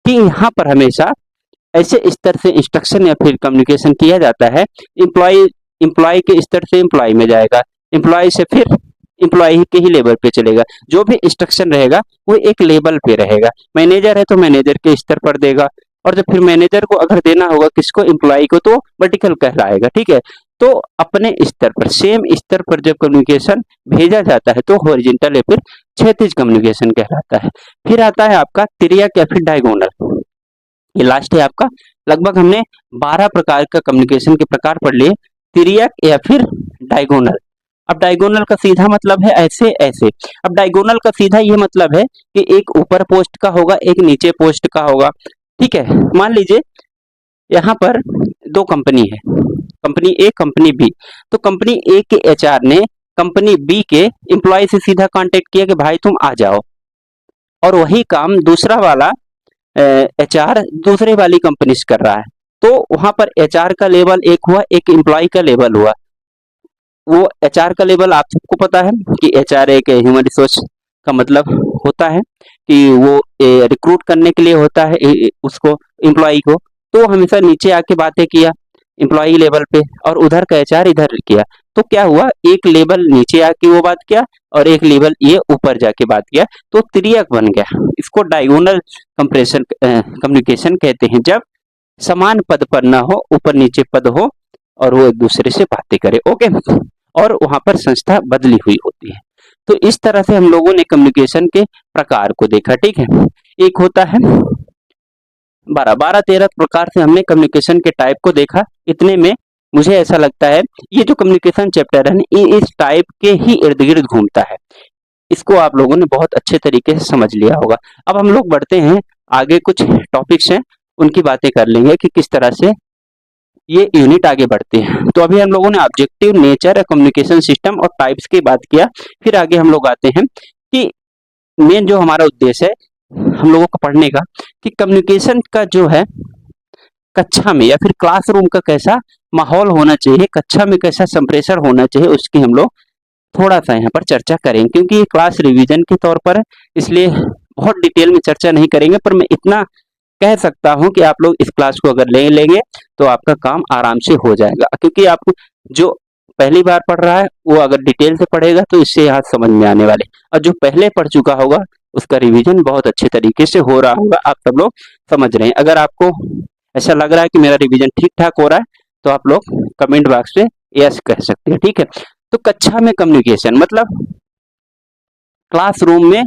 कि यहाँ पर हमेशा ऐसे स्तर से इंस्ट्रक्शन या फिर कम्युनिकेशन किया जाता है, एम्प्लॉय एम्प्लॉय के स्तर से एम्प्लॉय में जाएगा, एम्प्लॉय से फिर एम्प्लॉय के ही लेवल पे चलेगा। जो भी इंस्ट्रक्शन रहेगा वो एक लेवल पे रहेगा। मैनेजर है तो मैनेजर के स्तर पर देगा, और जब फिर मैनेजर को अगर देना होगा किसको, एम्प्लॉय को, तो वर्टिकल कहलाएगा। ठीक है, तो अपने स्तर पर, सेम स्तर पर जब कम्युनिकेशन भेजा जाता है तो हॉरिजॉन्टल या फिर क्षैतिज कम्युनिकेशन कहलाता है। फिर आता है आपका तिर्यक या फिर डायगोनल। ये लास्ट है आपका। लगभग हमने 12 प्रकार का कम्युनिकेशन के प्रकार पढ़ लिए, तिर्यक या फिर डायगोनल। अब डायगोनल का सीधा मतलब है ऐसे ऐसे। अब डायगोनल का सीधा ये मतलब है कि एक ऊपर पोस्ट का होगा, एक नीचे पोस्ट का होगा। ठीक है, मान लीजिए यहाँ पर दो कंपनी है, कंपनी ए, कंपनी बी। तो कंपनी ए के एचआर ने कंपनी बी के एम्प्लॉय से सीधा कांटेक्ट किया कि भाई तुम आ जाओ, और वही काम दूसरा वाला एचआर दूसरे वाली कंपनी से कर रहा है। तो वहां पर एचआर का लेवल एक हुआ, एक एम्प्लॉय का लेवल हुआ। वो एचआर का लेवल आप सबको पता है कि एचआर एक ह्यूमन रिसोर्स का मतलब होता है कि वो रिक्रूट करने के लिए होता है उसको एम्प्लॉई को, तो हमेशा नीचे आके बातें किया एम्प्लॉई लेवल पे, और उधर का एचआर इधर किया। तो क्या हुआ, एक लेवल नीचे आके वो बात किया और एक लेवल ये ऊपर जाके बात किया, तो त्रियक बन गया। इसको डायगोनल कंप्रेशन कम्युनिकेशन कहते हैं, जब समान पद पर ना हो, ऊपर नीचे पद हो और वो एक दूसरे से बातें करे। ओके, और वहां पर संस्था बदली हुई होती है। तो इस तरह से हम लोगों ने कम्युनिकेशन के प्रकार को देखा। ठीक है, एक होता है 12 13 प्रकार से हमने कम्युनिकेशन के टाइप को देखा। इतने में मुझे ऐसा लगता है ये जो कम्युनिकेशन चैप्टर है ये इस टाइप के ही इर्द गिर्द घूमता है। इसको आप लोगों ने बहुत अच्छे तरीके से समझ लिया होगा। अब हम लोग बढ़ते हैं आगे, कुछ टॉपिक्स हैं उनकी बातें कर लेंगे कि किस तरह से ये यूनिट आगे बढ़ते हैं। तो अभी हम लोगों ने ऑब्जेक्टिव, नेचर, कम्युनिकेशन सिस्टम और टाइप्स की बात किया। फिर आगे हम लोग आते हैं कि मेन जो हमारा उद्देश्य है हम लोगों को पढ़ने का, कि कम्युनिकेशन का जो है कक्षा में या फिर क्लासरूम का कैसा माहौल होना चाहिए, कक्षा में कैसा संप्रेषण होना चाहिए, उसकी हम लोग थोड़ा सा यहाँ पर चर्चा करेंगे। क्योंकि ये क्लास रिवीजन के तौर पर है, इसलिए बहुत डिटेल में चर्चा नहीं करेंगे, पर मैं इतना कह सकता हूँ कि आप लोग इस क्लास को अगर ले लेंगे तो आपका काम आराम से हो जाएगा। क्योंकि आप जो पहली बार पढ़ रहा है वो अगर डिटेल से पढ़ेगा तो इससे यहाँ समझ में आने वाले, और जो पहले पढ़ चुका होगा उसका रिवीजन बहुत अच्छे तरीके से हो रहा होगा। आप सब लोग समझ रहे हैं। अगर आपको ऐसा लग रहा है कि मेरा रिवीजन ठीक ठाक हो रहा है तो आप लोग कमेंट बॉक्स में यस कह सकते हैं। ठीक है, तो कक्षा में कम्युनिकेशन मतलब क्लासरूम में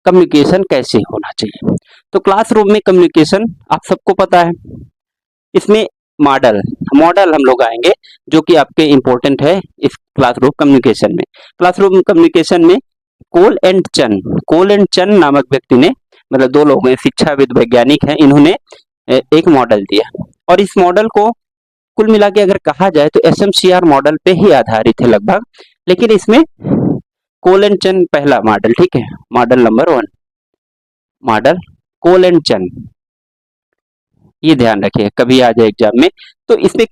कम्युनिकेशन कैसे होना चाहिए। तो क्लासरूम में कम्युनिकेशन आप सबको पता है, इसमें मॉडल मॉडल हम लोग आएंगे जो कि आपके इंपॉर्टेंट है इस क्लासरूम कम्युनिकेशन में। क्लासरूम कम्युनिकेशन में कोल एंड चन नामक व्यक्ति ने, मतलब दो लोग हैं, शिक्षाविद वैज्ञानिक हैं, इन्होंने एक मॉडल दिया, और इस मॉडल को कुल मिला के अगर कहा जाए तो एसएमसीआर मॉडल पे ही आधारित है लगभग। लेकिन इसमें कोल एंड चन पहला मॉडल, ठीक है, model number 1, model Cole and Chun, ये ध्यान रखिए कभी आ जाए एग्जाम में। तो इसमें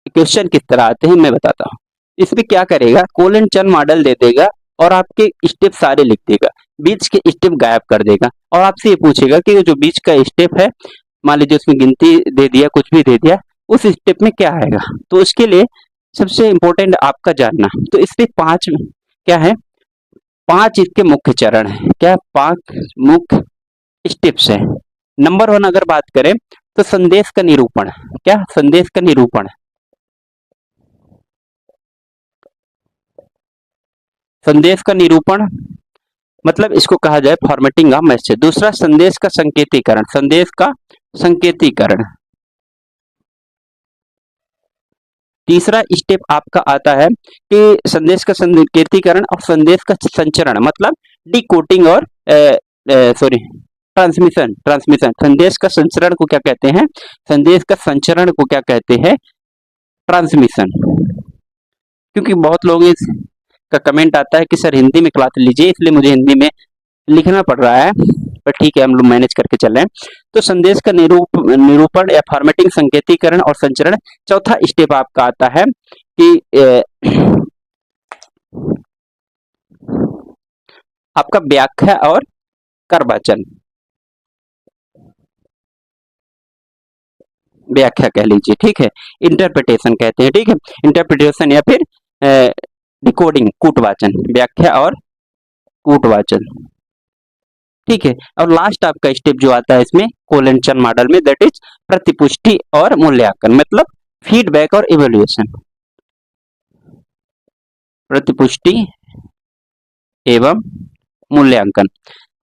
क्वेश्चन किस तरह आते हैं मैं बताता हूँ। इसमें क्या करेगा, कोल एंड चन मॉडल दे देगा और आपके स्टेप सारे लिख देगा, बीच के स्टेप गायब कर देगा, और आपसे ये पूछेगा कि जो बीच का स्टेप है, मान लीजिए उसमें गिनती दे दिया, कुछ भी दे दिया, उस स्टेप में क्या आएगा। तो उसके लिए सबसे इंपॉर्टेंट आपका जानना, तो इसमें 5 क्या है, 5 इसके मुख्य चरण है। क्या 5 मुख्य स्टेप्स है। नंबर 1 अगर बात करें तो संदेश का निरूपण। क्या संदेश का निरूपण, संदेश का निरूपण मतलब इसको कहा जाए फॉर्मेटिंग ऑफ मैसेज। दूसरा संदेश का संकेतीकरण, संदेश का संकेतीकरण। तीसरा स्टेप आपका आता है कि संदेश का संकेतीकरण और संदेश का संचरण, मतलब डिकोडिंग और सॉरी ट्रांसमिशन, संदेश का संचरण को क्या कहते हैं, संदेश का संचरण को क्या कहते हैं, ट्रांसमिशन। क्योंकि बहुत लोग इसका कमेंट आता है कि सर हिंदी में क्लास लीजिए, इसलिए मुझे हिंदी में लिखना पड़ रहा है, पर ठीक है हम लोग मैनेज करके चल रहे हैं। तो संदेश का निरूपण या फॉर्मेटिंग, संकेतीकरण और संचरण। चौथा स्टेप आपका आता है कि आपका व्याख्या और करवाचन, व्याख्या कह लीजिए, ठीक है, इंटरप्रिटेशन कहते हैं, ठीक है, इंटरप्रिटेशन या फिर डिकोडिंग, कूटवाचन, व्याख्या और कूटवाचन, ठीक है। और लास्ट आपका स्टेप जो आता है इसमें कोलेंशन मॉडल में, दैट इज प्रतिपुष्टि और मूल्यांकन, मतलब फीडबैक और इवैल्यूएशन, प्रतिपुष्टि एवं मूल्यांकन।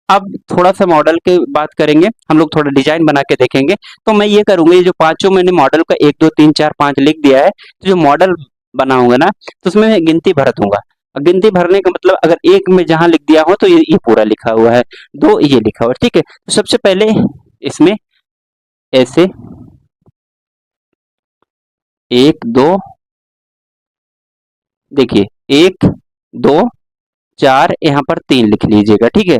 अब थोड़ा सा मॉडल की बात करेंगे, हम लोग थोड़ा डिजाइन बना के देखेंगे। तो मैं ये करूंगा, ये जो पांचों मैंने मॉडल का 1 2 3 4 5 लिख दिया है, तो जो मॉडल बनाऊंगा ना तो उसमें मैं गिनती भर दूंगा। गिनती भरने का मतलब अगर एक में जहां लिख दिया हो तो ये पूरा लिखा हुआ है, दो ये लिखा हुआ है, ठीक है। तो सबसे पहले इसमें ऐसे 1 2, देखिए 1 2 4, यहाँ पर 3 लिख लीजिएगा, ठीक है।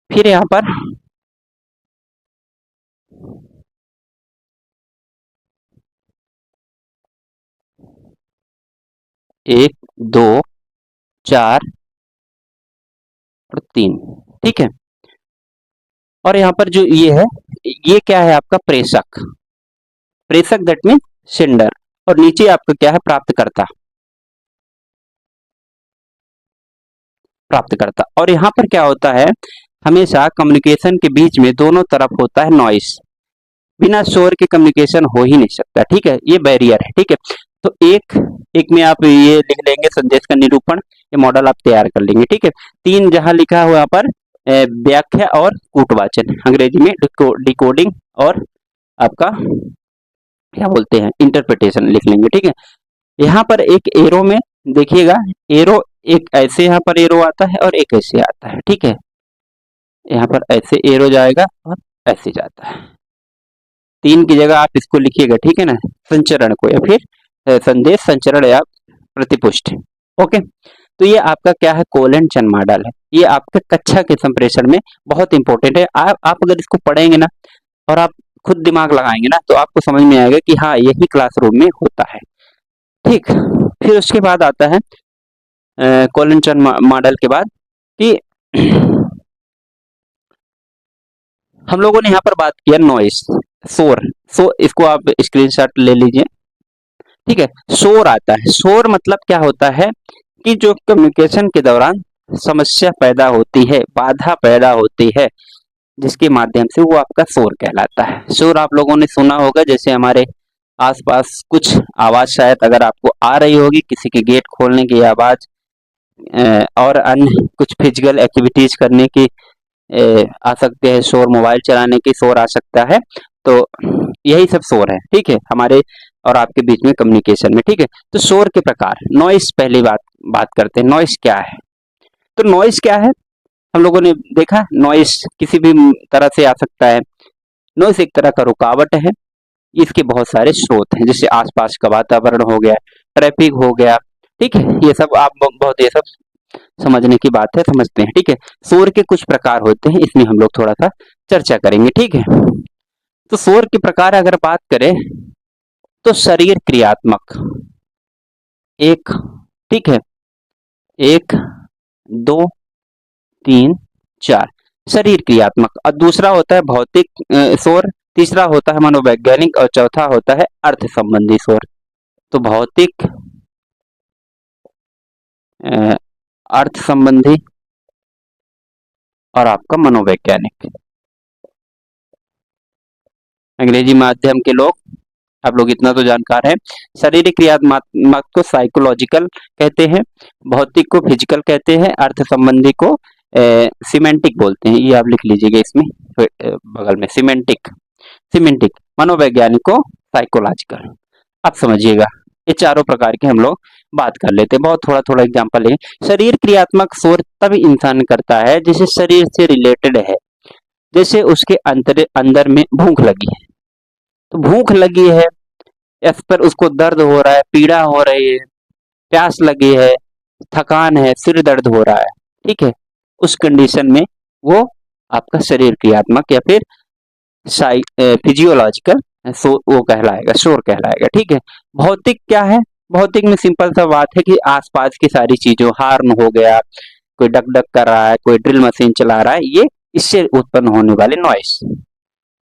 फिर यहाँ पर 1 2 4 और 3, ठीक है। और यहाँ पर जो ये है, ये क्या है आपका प्रेषक, प्रेषक दैट मीन सेंडर, और नीचे आपका क्या है प्राप्तकर्ता, प्राप्तकर्ता। और यहाँ पर क्या होता है, हमेशा कम्युनिकेशन के बीच में दोनों तरफ होता है नॉइस, बिना शोर के कम्युनिकेशन हो ही नहीं सकता, ठीक है, ये बैरियर है, ठीक है। तो एक एक में आप ये लिख लेंगे संदेश का निरूपण, ये मॉडल आप तैयार कर लेंगे, ठीक है। 3 जहां लिखा हुआ यहाँ पर व्याख्या और कूटवाचन, अंग्रेजी में डिकोडिंग और आपका क्या बोलते हैं इंटरप्रिटेशन लिख लेंगे, ठीक है। यहाँ पर एक एरो में देखिएगा, एरो एक ऐसे यहाँ पर एरो आता है और एक ऐसे आता है, ठीक है। यहाँ पर ऐसे एरो जाएगा और ऐसे जाता है, 3 की जगह आप इसको लिखिएगा, ठीक है ना, संचरण को, या फिर संदेश संचरण या प्रतिपुष्टि, ओके। तो ये आपका क्या है कोलन चन मॉडल है, ये आपके कक्षा के संप्रेषण में बहुत इंपॉर्टेंट है। आप अगर इसको पढ़ेंगे ना और आप खुद दिमाग लगाएंगे ना तो आपको समझ में आएगा कि हाँ यही क्लासरूम में होता है, ठीक। फिर उसके बाद आता है कोलन चन मॉडल के बाद कि हम लोगों ने यहाँ पर बात किया नॉइस, शोर, इसको आप स्क्रीनशॉट ले लीजिए, ठीक है। शोर आता है, शोर मतलब क्या होता है कि जो कम्युनिकेशन के दौरान समस्या पैदा होती है, बाधा पैदा होती है, जिसके माध्यम से वो आपका शोर कहलाता है। शोर आप लोगों ने सुना होगा, जैसे हमारे आसपास कुछ आवाज शायद अगर आपको आ रही होगी, किसी के गेट खोलने की आवाज और अन्य कुछ फिजिकल एक्टिविटीज करने की आ सकते हैं शोर, मोबाइल चलाने की शोर आ सकता है, तो यही सब शोर है, ठीक है, हमारे और आपके बीच में कम्युनिकेशन में, ठीक है। तो शोर के प्रकार, नॉइस पहली बात करते हैं, नॉइस क्या है। तो नॉइस क्या है, हम लोगों ने देखा नॉइस किसी भी तरह से आ सकता है, नॉइस एक तरह का रुकावट है, इसके बहुत सारे स्रोत हैं, जैसे आसपास का वातावरण हो गया, ट्रैफिक हो गया, ठीक है, ये सब आप बहुत ये सब समझने की बात है, समझते हैं, ठीक है। शोर के कुछ प्रकार होते हैं, इसमें हम लोग थोड़ा सा चर्चा करेंगे, ठीक है। तो शोर के प्रकार अगर बात करें तो शरीर क्रियात्मक एक, ठीक है, 1 2 3 4 शरीर क्रियात्मक, और दूसरा होता है भौतिक शोर, तीसरा होता है मनोवैज्ञानिक, और चौथा होता है अर्थ संबंधी शोर। तो भौतिक, अर्थ संबंधी और आपका मनोवैज्ञानिक। अंग्रेजी माध्यम के लोग, आप लोग इतना तो जानकार हैं। शारीरिक क्रियात्मक को साइकोलॉजिकल कहते हैं, भौतिक को फिजिकल कहते हैं, अर्थ संबंधी को सिमेंटिक बोलते हैं, ये आप लिख लीजिएगा इसमें बगल में, सिमेंटिक, मनोवैज्ञानिक को साइकोलॉजिकल। आप समझिएगा, ये चारों प्रकार के हम लोग बात कर लेते हैं, बहुत थोड़ा थोड़ा एग्जांपल है। शरीर क्रियात्मक शोर तभी इंसान करता है जिसे शरीर से रिलेटेड है, जैसे उसके अंदर में भूख लगी है, तो भूख लगी है, इस पर उसको दर्द हो रहा है, पीड़ा हो रही है, प्यास लगी है, थकान है, सिर दर्द हो रहा है, ठीक है, उस कंडीशन में वो आपका शरीर क्रियात्मक या फिर फिजियोलॉजिकल वो कहलाएगा, शोर कहलाएगा, ठीक है। भौतिक क्या है, भौतिक में सिंपल सा बात है कि आसपास की सारी चीजों, हार्न हो गया, कोई डक डक कर रहा है, कोई ड्रिल मशीन चला रहा है, ये इससे उत्पन्न होने वाले नॉइस,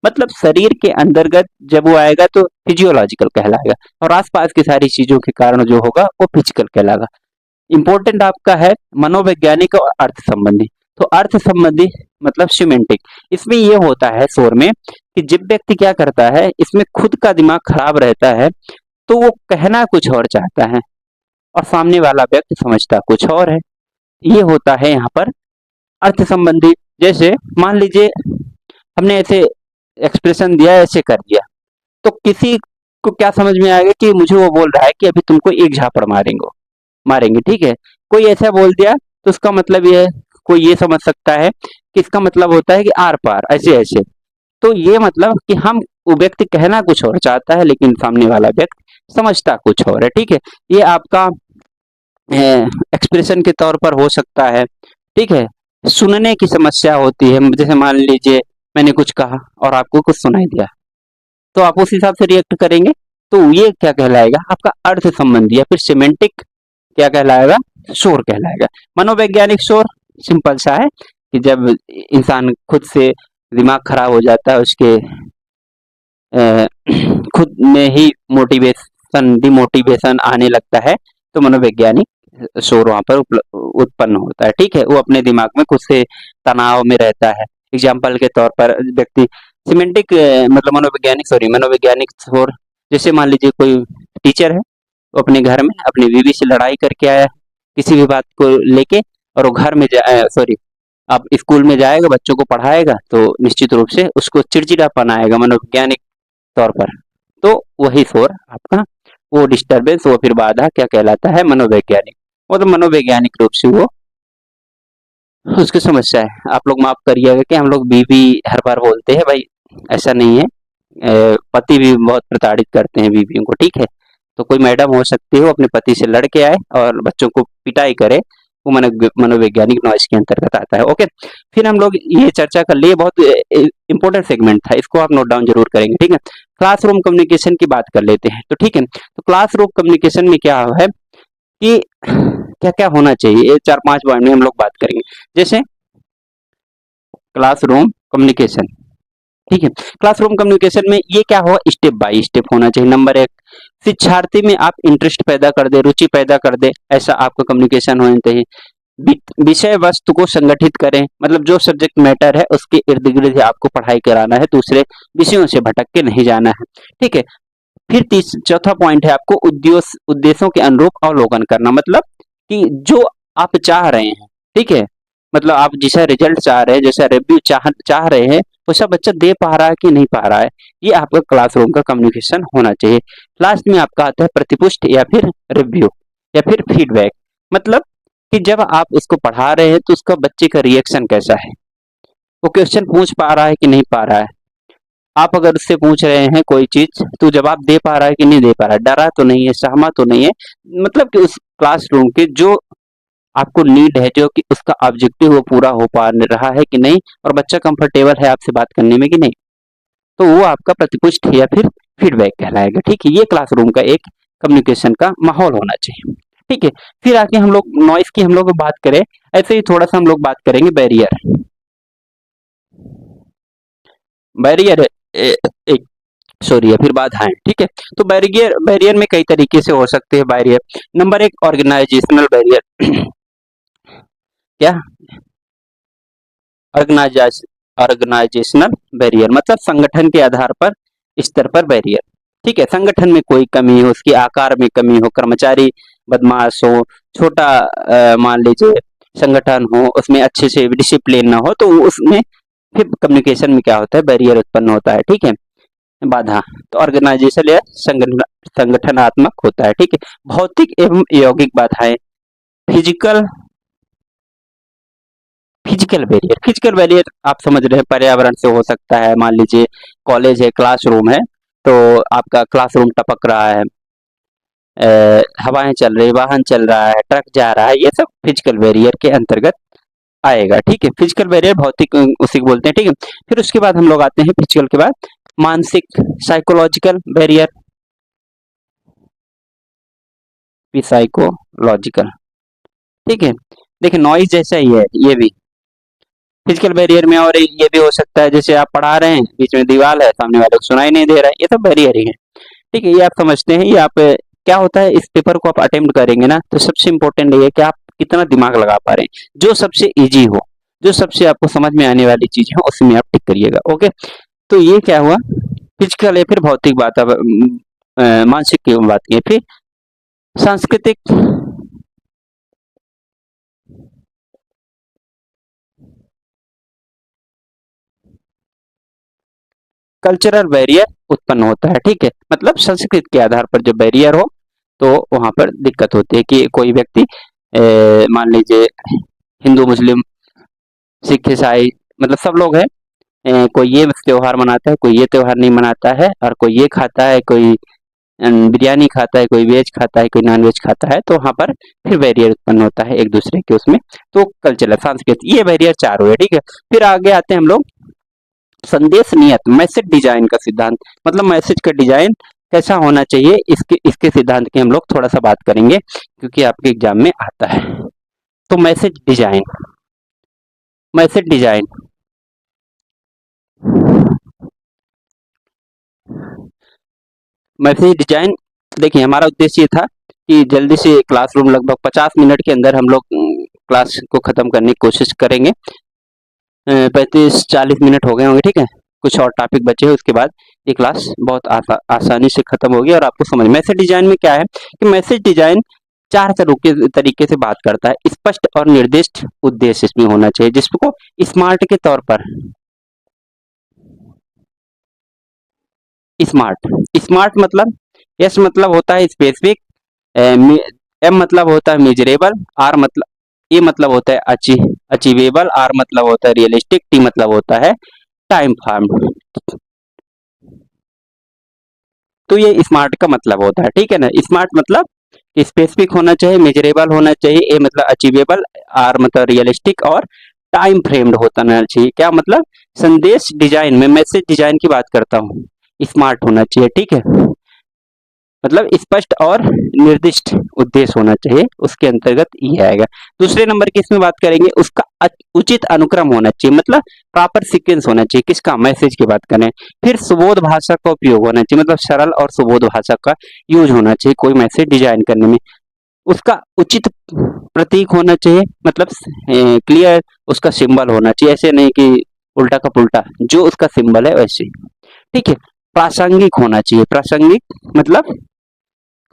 मतलब शरीर के अंतर्गत जब वो आएगा तो फिजियोलॉजिकल कहलाएगा, और आसपास की सारी चीजों के कारण जो होगा वो फिजिकल कहलाएगा। इंपॉर्टेंट आपका है मनोवैज्ञानिक और अर्थ संबंधी। तो अर्थ संबंधी मतलब सिमेंटिक, इसमें ये होता है शोर में कि जब व्यक्ति क्या करता है, इसमें खुद का दिमाग खराब रहता है, तो वो कहना कुछ और चाहता है और सामने वाला व्यक्ति समझता कुछ और है, ये होता है यहाँ पर अर्थ संबंधी। जैसे मान लीजिए हमने ऐसे एक्सप्रेशन दिया, ऐसे कर दिया, तो किसी को क्या समझ में आएगा कि मुझे वो बोल रहा है कि अभी तुमको एक झापड़ मारेंगे, ठीक है। कोई ऐसा बोल दिया तो उसका मतलब ये है, कोई ये समझ सकता है कि इसका मतलब होता है कि आर पार, ऐसे ऐसे। तो ये मतलब कि हम, वो व्यक्ति कहना कुछ और चाहता है लेकिन सामने वाला व्यक्ति समझता कुछ और है, ठीक है। ये आपका एक्सप्रेशन के तौर पर हो सकता है, ठीक है। सुनने की समस्या होती है, जैसे मान लीजिए मैंने कुछ कहा और आपको कुछ सुनाई दिया, तो आप उस हिसाब से रिएक्ट करेंगे, तो ये क्या कहलाएगा आपका अर्थ संबंधी या फिर सिमेंटिक क्या कहलाएगा, शोर कहलाएगा। मनोवैज्ञानिक शोर सिंपल सा है कि जब इंसान खुद से दिमाग खराब हो जाता है, उसके अ, खुद में ही मोटिवेशन डिमोटिवेशन आने लगता है, तो मनोवैज्ञानिक शोर वहाँ पर उत्पन्न होता है। ठीक है, वो अपने दिमाग में खुद से तनाव में रहता है। एग्जाम्पल के तौर पर व्यक्ति सिमेंटिक मतलब मनोवैज्ञानिक शोर, जैसे मान लीजिए कोई टीचर है, वो अपने घर में अपनी बीवी से लड़ाई करके आया किसी भी बात को लेके, और वो घर में सॉरी अब स्कूल में जाएगा, बच्चों को पढ़ाएगा, तो निश्चित रूप से उसको चिड़चिड़ापन आएगा मनोवैज्ञानिक तौर पर। तो वही शोर आपका, वो डिस्टरबेंस, वो फिर बाधा क्या कहलाता है, मनोवैज्ञानिक। मतलब मनोवैज्ञानिक रूप से वो उसकी समस्या है। आप लोग माफ करिएगा कि हम लोग बीवी हर बार बोलते हैं, भाई ऐसा नहीं है। पति भी बहुत प्रताड़ित करते हैं बीवियों को, ठीक है। तो कोई मैडम हो सकती है वो अपने पति से लड़ के आए और बच्चों को पिटाई करे, वो मनोवैज्ञानिक नॉइज के अंतर्गत आता है। ओके, फिर हम लोग ये चर्चा कर लिए, बहुत इंपॉर्टेंट सेगमेंट था, इसको आप नोट डाउन जरूर करेंगे, ठीक है। क्लासरूम कम्युनिकेशन की बात कर लेते हैं, तो ठीक है। तो क्लासरूम कम्युनिकेशन में क्या है कि क्या क्या होना चाहिए, ये 4-5 पॉइंट में हम लोग बात करेंगे। जैसे क्लासरूम कम्युनिकेशन, ठीक है। क्लासरूम कम्युनिकेशन में ये क्या हो, स्टेप बाय स्टेप होना चाहिए। नंबर 1, शिक्षार्थी में आप इंटरेस्ट पैदा कर दे, रुचि पैदा कर दे, ऐसा आपका कम्युनिकेशन होना चाहिए। विषय वस्तु को संगठित करें, मतलब जो सब्जेक्ट मैटर है उसके इर्द गिर्द आपको पढ़ाई कराना है, दूसरे विषयों से भटक के नहीं जाना है, ठीक है। फिर चौथा पॉइंट है आपको उद्देश्यों के अनुरूप अवलोकन करना, मतलब कि जो आप चाह रहे हैं, ठीक है, मतलब आप जैसा रिजल्ट चाह रहे हैं, जैसा रिव्यू चाह रहे हैं, वैसा बच्चा दे पा रहा है कि नहीं पा रहा है, ये आपका क्लासरूम का कम्युनिकेशन होना चाहिए। लास्ट में आपका आता है प्रतिपुष्ट या फिर रिव्यू या फिर फीडबैक, मतलब कि जब आप उसको पढ़ा रहे हैं तो उसका बच्चे का रिएक्शन कैसा है, वो क्वेश्चन पूछ पा रहा है कि नहीं पा रहा है। आप अगर उससे पूछ रहे हैं कोई चीज, तो जवाब दे पा रहा है कि नहीं दे पा रहा है, डरा तो नहीं है, सहमा तो नहीं है, मतलब कि उस क्लासरूम के जो आपको नीड है, जो कि उसका ऑब्जेक्टिव वो पूरा हो पा रहा है कि नहीं, और बच्चा कंफर्टेबल है आपसे बात करने में कि नहीं, तो वो आपका प्रतिपुष्ट या फिर फीडबैक कहलाएगा, ठीक है। ये क्लासरूम का एक कम्युनिकेशन का माहौल होना चाहिए, ठीक है। फिर आके हम लोग नॉइस की हम लोग बात करें, ऐसे ही थोड़ा सा हम लोग बात करेंगे बैरियर। बैरियर एक सॉरी या फिर बाधाएं, ठीक है। तो बैरियर बैरियर में कई तरीके से हो सकते हैं बैरियर। Number 1, organisational barrier. क्या, ऑर्गेनाइजेशनल बैरियर मतलब संगठन के आधार पर, स्तर पर बैरियर, ठीक है। संगठन में कोई कमी हो, उसके आकार में कमी हो, कर्मचारी बदमाश हो, छोटा मान लीजिए संगठन हो, उसमें अच्छे से डिसिप्लिन ना हो, तो उसमें फिर कम्युनिकेशन में क्या होता है, बैरियर उत्पन्न होता है, ठीक है। बाधा, तो ऑर्गेनाइजेशन या संगठनात्मक होता है, ठीक है। भौतिक एवं यौगिक बाधाएं, फिजिकल फिजिकल बैरियर आप समझ रहे हैं, पर्यावरण से हो सकता है। मान लीजिए कॉलेज है, क्लासरूम है, तो आपका क्लासरूम टपक रहा है, हवाएं चल रही, वाहन चल रहा है, ट्रक जा रहा है, ये सब फिजिकल बैरियर के अंतर्गत आएगा, ठीक है। फिजिकल बैरियर भौतिक उसी को बोलते हैं, ठीक है। फिर उसके बाद हम लोग आते हैं फिजिकल के बाद मानसिक, साइकोलॉजिकल बैरियर, साइकोलॉजिकल, ठीक है। देखिए नॉइज जैसा ही है ये भी फिजिकल बैरियर में, और ये भी हो सकता है जैसे आप पढ़ा रहे हैं, बीच में दीवार है, सामने वाले को सुनाई नहीं दे रहा है, ये सब बैरियर ही है, ठीक है। ये आप समझते हैं, ये आप क्या होता है, इस पेपर को आप अटेम्प्ट करेंगे ना, तो सबसे इंपॉर्टेंट ये है कि आप कितना दिमाग लगा पा रहे हैं, जो सबसे इजी हो, जो सबसे आपको समझ में आने वाली चीज है उसमें आप टिक करिएगा, ओके। तो ये क्या हुआ, फिजिकल या फिर भौतिक बात, अब मानसिक की बात की, फिर सांस्कृतिक, कल्चरल बैरियर उत्पन्न होता है, ठीक है। मतलब संस्कृत के आधार पर जो बैरियर हो, तो वहां पर दिक्कत होती है कि कोई व्यक्ति मान लीजिए हिंदू मुस्लिम सिख ईसाई, मतलब सब लोग हैं, कोई ये त्योहार मनाता है, कोई ये त्योहार नहीं मनाता है, और कोई ये खाता है, कोई बिरयानी खाता है, कोई वेज खाता है, कोई नॉन वेज खाता है, तो वहां पर फिर बैरियर उत्पन्न होता है एक दूसरे के उसमें। तो कल्चरल सांस्कृतिक, ये बैरियर 4 हुए, ठीक है। फिर आगे आते हैं हम लोग संदेश नियत, मैसेज डिजाइन का सिद्धांत, मतलब मैसेज का डिजाइन कैसा होना चाहिए, इसके इसके सिद्धांत की हम लोग थोड़ा सा बात करेंगे, क्योंकि आपके एग्जाम में आता है। तो message design, message design. Message design, देखिए हमारा उद्देश्य ये था कि जल्दी से क्लासरूम लगभग 50 मिनट के अंदर हम लोग क्लास को खत्म करने की कोशिश करेंगे। 35-40 मिनट हो गए होंगे, ठीक है। कुछ और टॉपिक बचे हैं, उसके बाद ये क्लास बहुत आसानी से खत्म होगी और आपको समझ। मैसेज डिजाइन में क्या है कि मैसेज डिजाइन चार तरीके से बात करता है। स्पष्ट और निर्दिष्ट उद्देश्य इसमें होना चाहिए, जिसको स्मार्ट के तौर पर स्मार्ट। स्मार्ट मतलब एस मतलब होता है स्पेसिफिक, एम मतलब होता है मेजरेबल, आर मतलब ए मतलब होता है अचीवेबल, आर मतलब होता है रियलिस्टिक, टी मतलब होता है टाइम फार्म। तो ये स्मार्ट का मतलब होता है, ठीक है ना। स्मार्ट मतलब स्पेसिफिक होना चाहिए, मेजरेबल होना चाहिए, ए मतलब अचीवेबल, आर मतलब रियलिस्टिक और टाइम फ्रेम्ड होना चाहिए। क्या मतलब, संदेश डिजाइन में मैसेज डिजाइन की बात करता हूँ, स्मार्ट होना चाहिए, ठीक है। मतलब स्पष्ट और निर्दिष्ट उद्देश्य होना चाहिए, उसके अंतर्गत ये आएगा। दूसरे नंबर की इसमें बात करेंगे, उसका उचित अनुक्रम होना चाहिए, मतलब प्रॉपर सीक्वेंस होना चाहिए। किसका, मैसेज की बात करें। फिर सुबोध भाषा का उपयोग होना चाहिए, मतलब सरल और सुबोध भाषा का यूज होना चाहिए कोई मैसेज डिजाइन करने में। उसका उचित प्रतीक होना चाहिए, मतलब क्लियर उसका सिंबल होना चाहिए, ऐसे नहीं कि उल्टा का पुल्टा, जो उसका सिंबल है वैसे, ठीक है। प्रासंगिक होना चाहिए, प्रासंगिक मतलब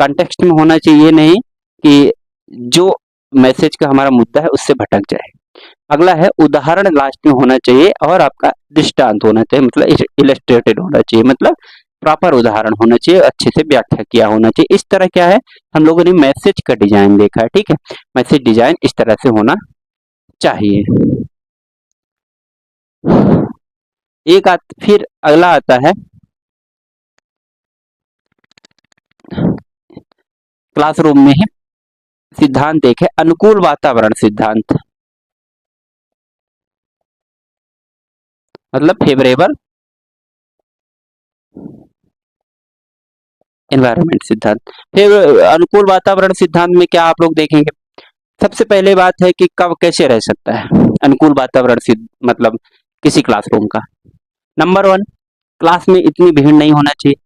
कॉन्टेक्स्ट में होना चाहिए, नहीं कि जो मैसेज का हमारा मुद्दा है उससे भटक जाए। अगला है उदाहरण लास्ट में होना चाहिए और आपका दृष्टांत होना चाहिए, मतलब इलस्ट्रेटेड होना चाहिए, मतलब प्रॉपर उदाहरण होना चाहिए, अच्छे से व्याख्या किया होना चाहिए। इस तरह क्या है, हम लोगों ने मैसेज का डिजाइन देखा है, ठीक है। मैसेज डिजाइन इस तरह से होना चाहिए। फिर अगला आता है क्लासरूम में ही सिद्धांत, एक है अनुकूल वातावरण सिद्धांत, मतलब फेवरेबल एनवायरनमेंट सिद्धांत। फिर अनुकूल वातावरण सिद्धांत में क्या आप लोग देखेंगे, सबसे पहले बात है कि कब कैसे रह सकता है अनुकूल वातावरण सिद्ध, मतलब किसी क्लासरूम का। नंबर वन, क्लास में इतनी भीड़ नहीं होना चाहिए।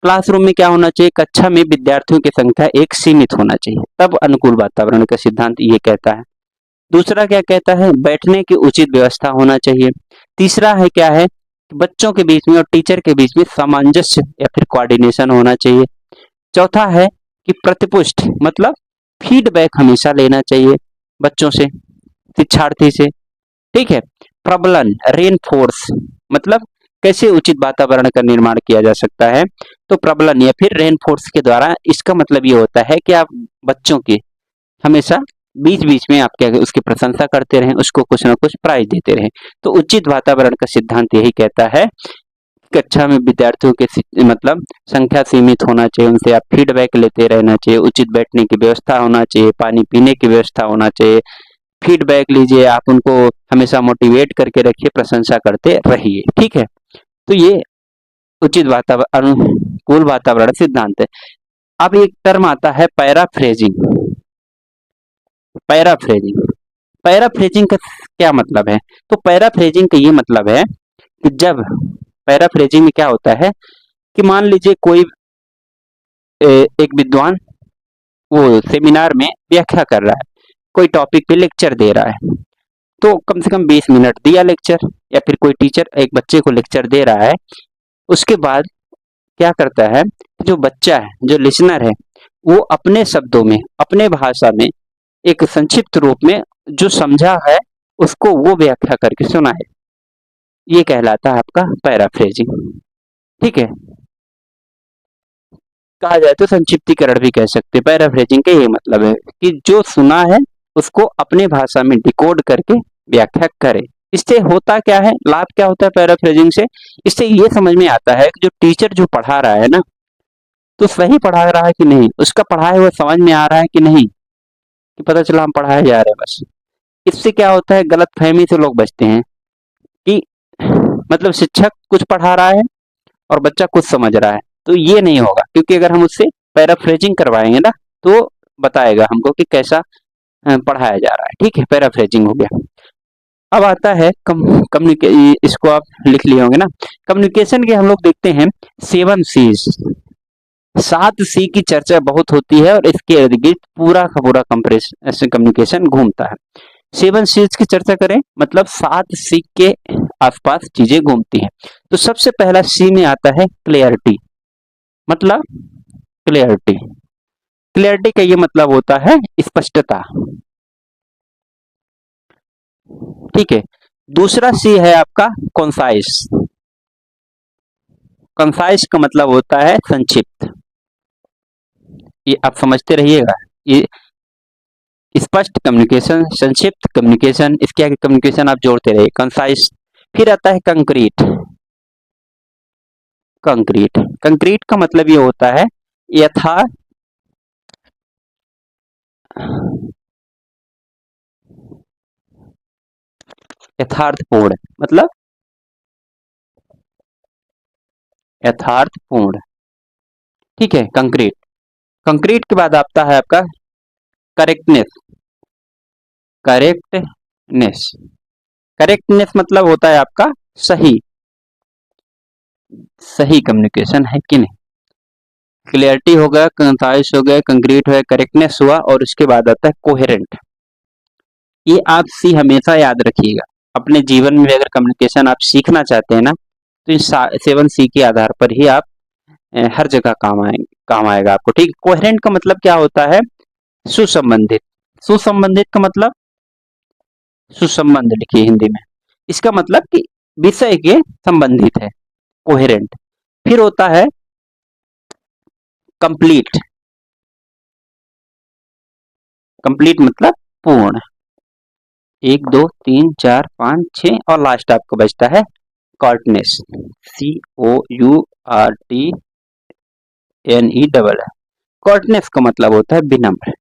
क्लासरूम में क्या होना चाहिए, कक्षा में विद्यार्थियों की संख्या एक सीमित होना चाहिए, तब अनुकूल वातावरण का सिद्धांत ये कहता है। दूसरा क्या कहता है, बैठने की उचित व्यवस्था होना चाहिए। तीसरा है क्या है, बच्चों के बीच में और टीचर के बीच में सामंजस्य या फिर कोऑर्डिनेशन होना चाहिए। चौथा है कि प्रतिपुष्ट मतलब फीडबैक हमेशा लेना चाहिए बच्चों से, शिक्षार्थी से, ठीक है। प्रबलन रेनफोर्स मतलब कैसे उचित वातावरण का निर्माण किया जा सकता है, तो प्रबलन या फिर रेनफोर्स के द्वारा। इसका मतलब ये होता है कि आप बच्चों की हमेशा बीच बीच में आप क्या उसकी प्रशंसा करते रहें, उसको कुछ ना कुछ प्राइज देते रहें। तो उचित वातावरण का सिद्धांत यही कहता है, कक्षा में विद्यार्थियों के मतलब संख्या सीमित होना चाहिए, उनसे आप फीडबैक लेते रहना चाहिए, उचित बैठने की व्यवस्था होना चाहिए, पानी पीने की व्यवस्था होना चाहिए। फीडबैक लीजिए, आप उनको हमेशा मोटिवेट करके रखिए, प्रशंसा करते रहिए, ठीक है। तो ये उचित वातावरण अनुकूल वातावरण सिद्धांत है। अब एक टर्म आता है पैराफ्रेजिंग। पैराफ्रेजिंग, पैराफ्रेजिंग का क्या मतलब है, तो पैराफ्रेजिंग का ये मतलब है कि जब पैराफ्रेजिंग में क्या होता है कि मान लीजिए कोई एक विद्वान वो सेमिनार में व्याख्या कर रहा है, कोई टॉपिक पे लेक्चर दे रहा है, तो कम से कम 20 मिनट दिया लेक्चर, या फिर कोई टीचर एक बच्चे को लेक्चर दे रहा है, उसके बाद क्या करता है, जो बच्चा है, जो लिसनर है, वो अपने शब्दों में, अपने भाषा में, एक संक्षिप्त रूप में जो समझा है उसको वो व्याख्या करके सुनाए, ये कहलाता है आपका पैराफ्रेजिंग, ठीक है। कहा जाए तो संक्षिप्तीकरण भी कह सकते हैं। पैराफ्रेजिंग का ये मतलब है कि जो सुना है उसको अपने भाषा में डिकोड करके व्याख्या करे। इससे होता क्या है, लाभ क्या होता है पैराफ्रेजिंग से, इससे ये समझ में आता है कि जो टीचर जो पढ़ा रहा है ना, तो सही पढ़ा रहा है कि नहीं, उसका पढ़ाया हुआ समझ में आ रहा है कि नहीं, कि पता चला हम पढ़ाए जा रहे हैं बस। इससे क्या होता है, गलत फहमी से लोग बचते हैं कि मतलब शिक्षक कुछ पढ़ा रहा है और बच्चा कुछ समझ रहा है, तो ये नहीं होगा, क्योंकि अगर हम उससे पैराफ्रेजिंग करवाएंगे ना, तो बताएगा हमको कि कैसा पढ़ाया जा रहा है, ठीक है। पैराफ्रेजिंग हो गया। अब आता है कम्युनिके इसको आप लिख लिए होंगे ना। कम्युनिकेशन के हम लोग देखते हैं 7 C's। 7 C की चर्चा बहुत होती है और इसके इर्द गिर्द पूरा का पूरा कम्युनिकेशन घूमता है। 7 C's की चर्चा करें मतलब 7 C के आसपास चीजें घूमती हैं। तो सबसे पहला C में आता है क्लियरिटी, मतलब क्लियरिटी। क्लियरिटी का ये मतलब होता है स्पष्टता, ठीक है। दूसरा सी है आपका कंसाइज। कंसाइज का मतलब होता है संक्षिप्त। ये आप समझते रहिएगा, ये स्पष्ट कम्युनिकेशन, संक्षिप्त कम्युनिकेशन, इसके आगे कम्युनिकेशन आप जोड़ते रहिए, कंसाइज। फिर आता है कंक्रीट। कंक्रीट, कंक्रीट का मतलब ये होता है यथार्थपूर्ण, मतलब यथार्थपूर्ण, ठीक है। कंक्रीट, कंक्रीट के बाद आता है आपका करेक्टनेस। करेक्टनेस, करेक्टनेस मतलब होता है आपका सही, सही कम्युनिकेशन है कि नहीं। क्लियरिटी हो गया, कंसाइज हो गया, कंक्रीट हो गया, करेक्टनेस हुआ, और उसके बाद आता है कोहेरेंट। ये आप सी हमेशा याद रखिएगा। अपने जीवन में अगर कम्युनिकेशन आप सीखना चाहते हैं ना, तो इस 7 C के आधार पर ही आप हर जगह काम आएगा आपको, ठीक। कोहेरेंट का मतलब क्या होता है, सुसंबंधित। सुसंबंधित का मतलब सुसंबंध लिखिए हिंदी में, इसका मतलब कि विषय के संबंधित है, कोहेरेंट। फिर होता है कंप्लीट। कंप्लीट मतलब पूर्ण। 1 2 3 4 5 6 और लास्ट आपको बचता है कॉर्टनेस। COURTNE। कॉर्टनेस का मतलब होता है विनम्र।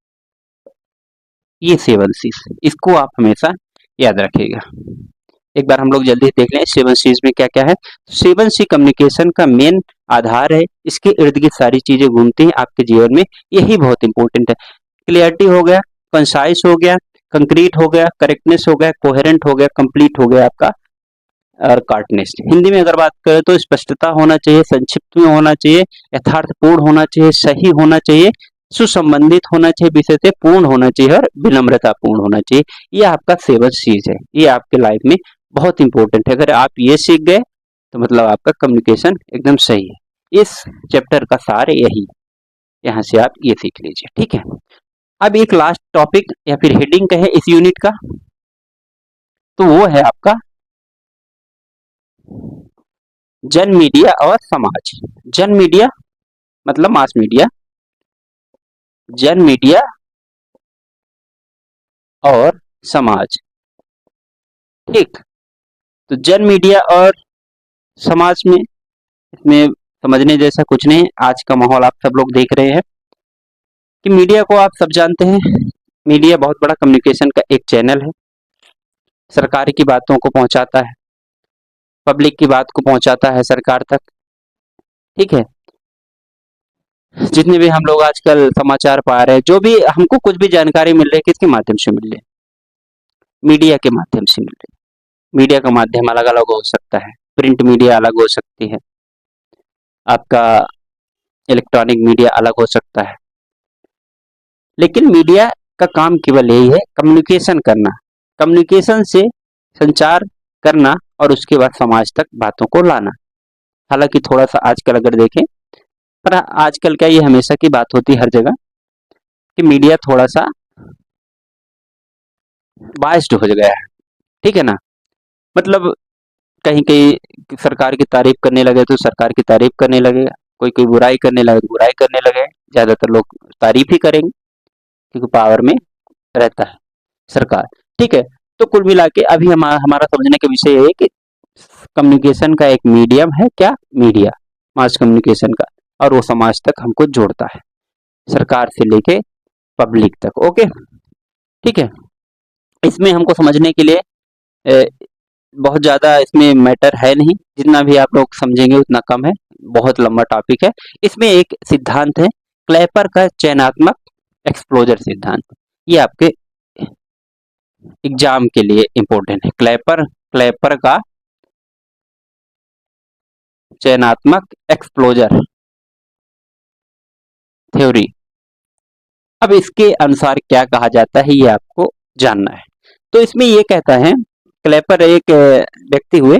ये 7 C's, इसको आप हमेशा याद रखिएगा। एक बार हम लोग जल्दी देख लें 7 C's में क्या क्या है। 7 C कम्युनिकेशन का मेन आधार है, इसके इर्द गिर्द सारी चीजें घूमती हैं आपके जीवन में, यही बहुत इंपॉर्टेंट है। क्लियरिटी हो गया, कंसाइज हो गया, कंक्रीट हो गया, करेक्टनेस हो गया, कोहेरेंट हो गया, कंप्लीट हो गया आपका, और कार्टनेस। हिंदी में अगर बात करें तो स्पष्टता होना चाहिए, संक्षिप्त में होना चाहिए, यथार्थपूर्ण होना चाहिए, सही होना चाहिए, सुसंबंधित होना चाहिए, विषय से पूर्ण होना चाहिए, और विनम्रता पूर्ण होना चाहिए। ये आपका 7 C's है, ये आपके लाइफ में बहुत इंपॉर्टेंट है। अगर आप ये सीख गए तो मतलब आपका कम्युनिकेशन एकदम सही है। इस चैप्टर का सार यही, यहाँ से आप ये सीख लीजिए, ठीक है। अब एक लास्ट टॉपिक या फिर हेडिंग कहे इस यूनिट का, तो वो है आपका जन मीडिया और समाज। जन मीडिया मतलब मास मीडिया, जन मीडिया और समाज, ठीक। तो जन मीडिया और समाज में, इसमें समझने जैसा कुछ नहीं। आज का माहौल आप सब लोग देख रहे हैं कि मीडिया को आप सब जानते हैं, मीडिया बहुत बड़ा कम्युनिकेशन का एक चैनल है। सरकार की बातों को पहुंचाता है, पब्लिक की बात को पहुंचाता है सरकार तक, ठीक है। जितने भी हम लोग आजकल समाचार पा रहे हैं, जो भी हमको कुछ भी जानकारी मिल रही है, किसके माध्यम से मिल रही है, मीडिया के माध्यम से मिल रही है। मीडिया का माध्यम अलग अलग हो सकता है, प्रिंट मीडिया अलग हो सकती है, आपका इलेक्ट्रॉनिक मीडिया अलग हो सकता है, लेकिन मीडिया का काम केवल यही है कम्युनिकेशन करना, कम्युनिकेशन से संचार करना, और उसके बाद समाज तक बातों को लाना। हालांकि थोड़ा सा आजकल अगर देखें, पर आजकल क्या, ये हमेशा की बात होती है हर जगह कि मीडिया थोड़ा सा बाइस्ड हो गया है, ठीक है ना। मतलब कहीं कहीं सरकार की तारीफ करने लगे तो सरकार की तारीफ करने लगे, कोई कोई बुराई करने लगे तो बुराई करने लगे। ज्यादातर लोग तारीफ ही करेंगे क्योंकि पावर में रहता है सरकार, ठीक है। तो कुल मिला के अभी हमारा समझने का विषय ये है कि कम्युनिकेशन का एक मीडियम है क्या, मीडिया, मास कम्युनिकेशन का, और वो समाज तक हमको जोड़ता है, सरकार से लेके पब्लिक तक, ओके, ठीक है। इसमें हमको समझने के लिए ए, बहुत ज़्यादा इसमें मैटर है नहीं, जितना भी आप लोग समझेंगे उतना कम है, बहुत लंबा टॉपिक है। इसमें एक सिद्धांत है क्लैपर का चयनात्मक एक्सपोजर सिद्धांत, ये आपके एग्जाम के लिए इंपॉर्टेंट है। क्लैपर का चयनात्मक एक्सपोजर थ्योरी। अब इसके अनुसार क्या कहा जाता है ये आपको जानना है। तो इसमें ये कहता है, क्लैपर एक व्यक्ति हुए,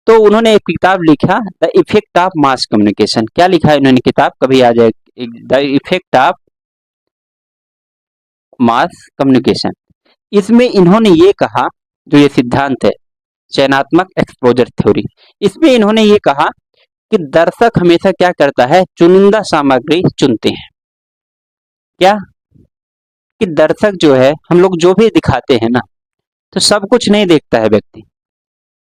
तो उन्होंने एक किताब लिखा, the effect of mass communication. क्या लिखा है इन्होंने किताब, कभी आ जाए, the effect of mass communication. इसमें इन्होंने ये कहा, जो ये सिद्धांत है चयनात्मक एक्सपोजर थ्योरी, इसमें इन्होंने ये कहा कि दर्शक हमेशा क्या करता है, चुनिंदा सामग्री चुनते हैं। क्या कि दर्शक जो है, हम लोग जो भी दिखाते हैं ना, तो सब कुछ नहीं देखता है व्यक्ति,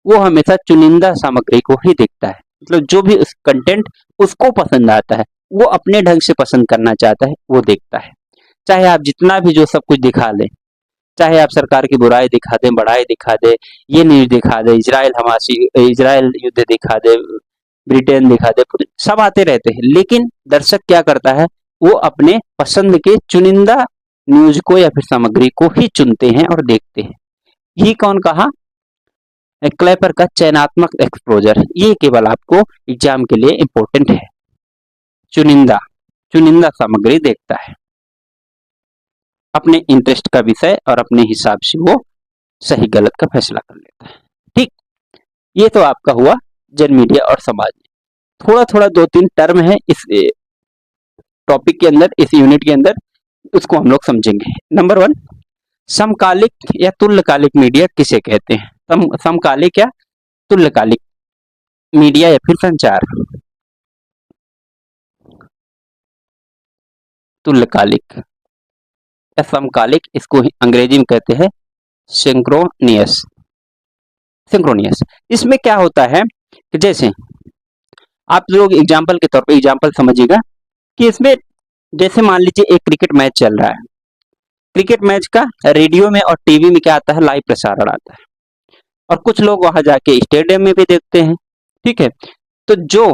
वो हमेशा चुनिंदा सामग्री को ही देखता है। मतलब जो भी उस कंटेंट उसको पसंद आता है, वो अपने ढंग से पसंद करना चाहता है, वो देखता है। चाहे आप जितना भी जो सब कुछ दिखा लें, चाहे आप सरकार की बुराई दिखा दें, बड़ाई दिखा दे, ये न्यूज दिखा दे, इजराइल युद्ध दिखा दे, ब्रिटेन दिखा दे, सब आते रहते हैं, लेकिन दर्शक क्या करता है, वो अपने पसंद के चुनिंदा न्यूज को या फिर सामग्री को ही चुनते हैं और देखते हैं। ये कौन कहा, क्लैपर का चयनात्मक एक्सपोजर। ये केवल आपको एग्जाम के लिए इंपॉर्टेंट है। चुनिंदा सामग्री देखता है, अपने इंटरेस्ट का विषय और अपने हिसाब से वो सही गलत का फैसला कर लेता है। ठीक, ये तो आपका हुआ जन मीडिया और समाज। थोड़ा थोड़ा 2-3 टर्म है इस टॉपिक के अंदर, इस यूनिट के अंदर, उसको हम लोग समझेंगे। नंबर 1, समकालिक या तुल्यकालिक मीडिया किसे कहते हैं। समकालिक या तुल्यकालिक मीडिया या फिर संचार। तुल्यकालिक या समकालिक, इसको अंग्रेजी में कहते हैं सिंक्रोनियस। इसमें क्या होता है कि जैसे आप लोग एग्जाम्पल के तौर पे एग्जाम्पल समझिएगा कि इसमें जैसे मान लीजिए एक क्रिकेट मैच चल रहा है, क्रिकेट मैच का रेडियो में और टीवी में क्या आता है, लाइव प्रसारण आता है, और कुछ लोग वहां जाके स्टेडियम में भी देखते हैं। ठीक है, तो जो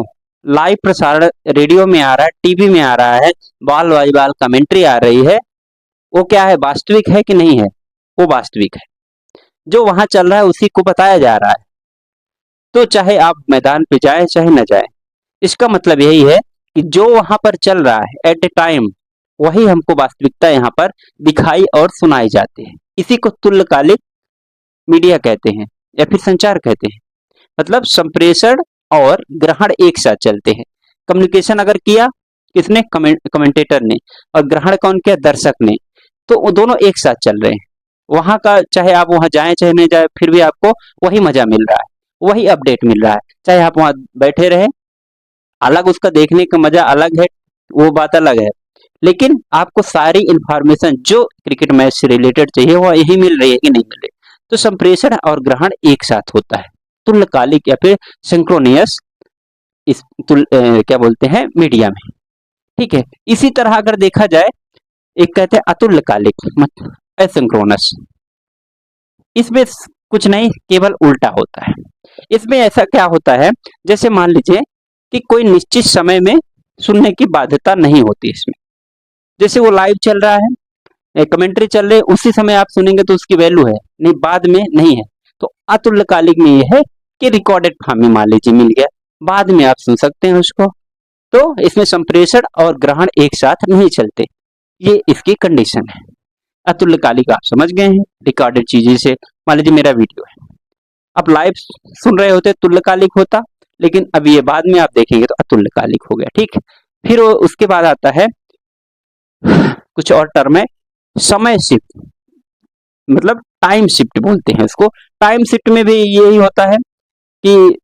लाइव प्रसारण रेडियो में आ रहा है, टीवी में आ रहा है, बाल बाई बाल कमेंट्री आ रही है, वो क्या है, वास्तविक है कि नहीं है, वो वास्तविक है। जो वहां चल रहा है उसी को बताया जा रहा है। तो चाहे आप मैदान पे जाए चाहे न जाए, इसका मतलब यही है कि जो वहां पर चल रहा है एट ए टाइम, वही हमको वास्तविकता यहाँ पर दिखाई और सुनाई जाती है। इसी को तुल्यकालिक मीडिया कहते हैं या फिर संचार कहते हैं। मतलब संप्रेषण और ग्रहण एक साथ चलते हैं। कम्युनिकेशन अगर किया किसने, कमेंटेटर ने, और ग्रहण कौन किया, दर्शक ने, तो वो दोनों एक साथ चल रहे हैं। वहां का चाहे आप वहां जाए चाहे नहीं जाए, फिर भी आपको वही मजा मिल रहा है, वही अपडेट मिल रहा है। चाहे आप वहां बैठे रहे, अलग उसका देखने का मजा अलग है, वो बात अलग है, लेकिन आपको सारी इंफॉर्मेशन जो क्रिकेट मैच से रिलेटेड चाहिए वो यही मिल रही है कि नहीं मिल रही। तो संप्रेषण और ग्रहण एक साथ होता है, तुल्यकालिक या फिर सिंक्रोनियस क्या बोलते हैं मीडिया में। ठीक है, इसी तरह अगर देखा जाए, एक कहते हैं अतुल्यकालिक, एसिंक्रोनस। इसमें कुछ नहीं, केवल उल्टा होता है। इसमें ऐसा क्या होता है, जैसे मान लीजिए कि कोई निश्चित समय में सुनने की बाध्यता नहीं होती इसमें। जैसे वो लाइव चल रहा है, कमेंट्री चल रही है, उसी समय आप सुनेंगे तो उसकी वैल्यू है, नहीं बाद में नहीं है। तो अतुल्यकालिक में यह है कि रिकॉर्डेड फॉर्म में मान लीजिए मिल गया, बाद में आप सुन सकते हैं उसको। तो इसमें संप्रेषण और ग्रहण एक साथ नहीं चलते, ये इसकी कंडीशन है। अतुल्यकालिक आप समझ गए हैं, रिकॉर्डेड चीजें से, मान लीजिए मेरा वीडियो है, आप लाइव सुन रहे होते तुल्यकालिक होता, लेकिन अब ये बाद में आप देखेंगे तो अतुल्यकालिक हो गया। ठीक, फिर उसके बाद आता है कुछ और टर्म है, समय शिफ्ट, मतलब टाइम शिफ्ट बोलते हैं इसको। टाइम शिफ्ट में भी यही होता है कि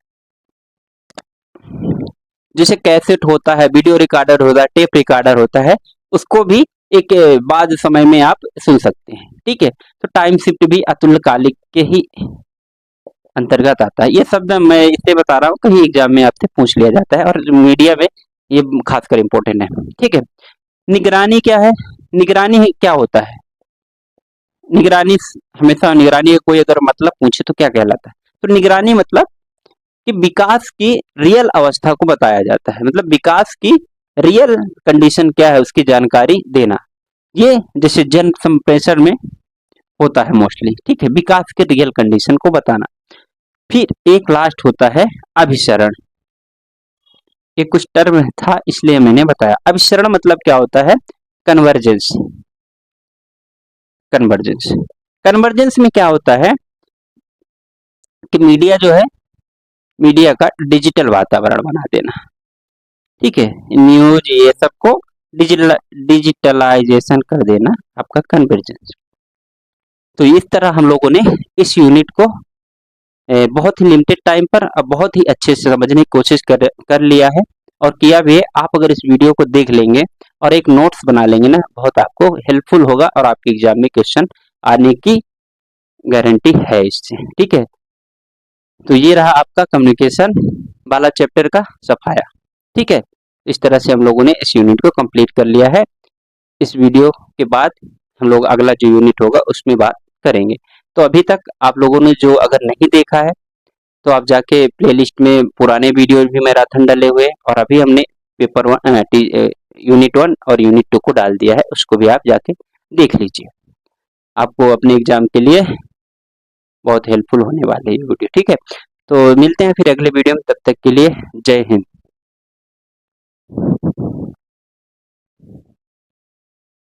जैसे कैसेट होता है, वीडियो रिकॉर्डर होता है, टेप रिकॉर्डर होता है, उसको भी एक बाद समय में आप सुन सकते हैं। ठीक है, तो टाइम शिफ्ट भी अतुल्यकालिक के ही अंतर्गत आता है। ये शब्द मैं इससे बता रहा हूँ, कहीं एग्जाम में आपसे पूछ लिया जाता है और मीडिया में ये खासकर इंपॉर्टेंट है। ठीक है, निगरानी क्या है, निगरानी क्या होता है, निगरानी हमेशा, निगरानी का कोई अगर मतलब पूछे तो क्या कहलाता है, तो निगरानी मतलब कि विकास की रियल अवस्था को बताया जाता है, मतलब विकास की रियल कंडीशन क्या है उसकी जानकारी देना। ये जैसे जन संप्रेषण में होता है मोस्टली, ठीक है, विकास के रियल कंडीशन को बताना। फिर एक लास्ट होता है अभिसरण। ये कुछ टर्म था इसलिए मैंने बताया। अभिसरण मतलब क्या होता है? कन्वर्जेंस। कन्वर्जेंस कन्वर्जेंस में क्या होता है कि मीडिया जो है, मीडिया का डिजिटल वातावरण बना देना, ठीक है, न्यूज ये सबको डिजिटलाइजेशन कर देना, आपका कन्वर्जेंस। तो इस तरह हम लोगों ने इस यूनिट को बहुत ही लिमिटेड टाइम पर अब बहुत ही अच्छे से समझने की कोशिश कर लिया है और किया भी है। आप अगर इस वीडियो को देख लेंगे और एक नोट्स बना लेंगे ना, बहुत आपको हेल्पफुल होगा और आपके एग्जाम में क्वेश्चन आने की गारंटी है इससे, ठीक है। तो ये रहा आपका कम्युनिकेशन वाला चैप्टर का सफाया, ठीक है। इस तरह से हम लोगों ने इस यूनिट को कंप्लीट कर लिया है। इस वीडियो के बाद हम लोग अगला जो यूनिट होगा उसमें बात करेंगे। तो अभी तक आप लोगों ने जो अगर नहीं देखा है तो आप जाके प्लेलिस्ट में पुराने वीडियो भी मैराथन डले हुए हैं और अभी हमने पेपर यूनिट 1 और यूनिट 2 को डाल दिया है, उसको भी आप जाके देख लीजिए। आपको अपने एग्जाम के लिए बहुत हेल्पफुल होने वाले ये वीडियो, ठीक है। तो मिलते हैं फिर अगले वीडियो में, तब तक के लिए जय हिंद।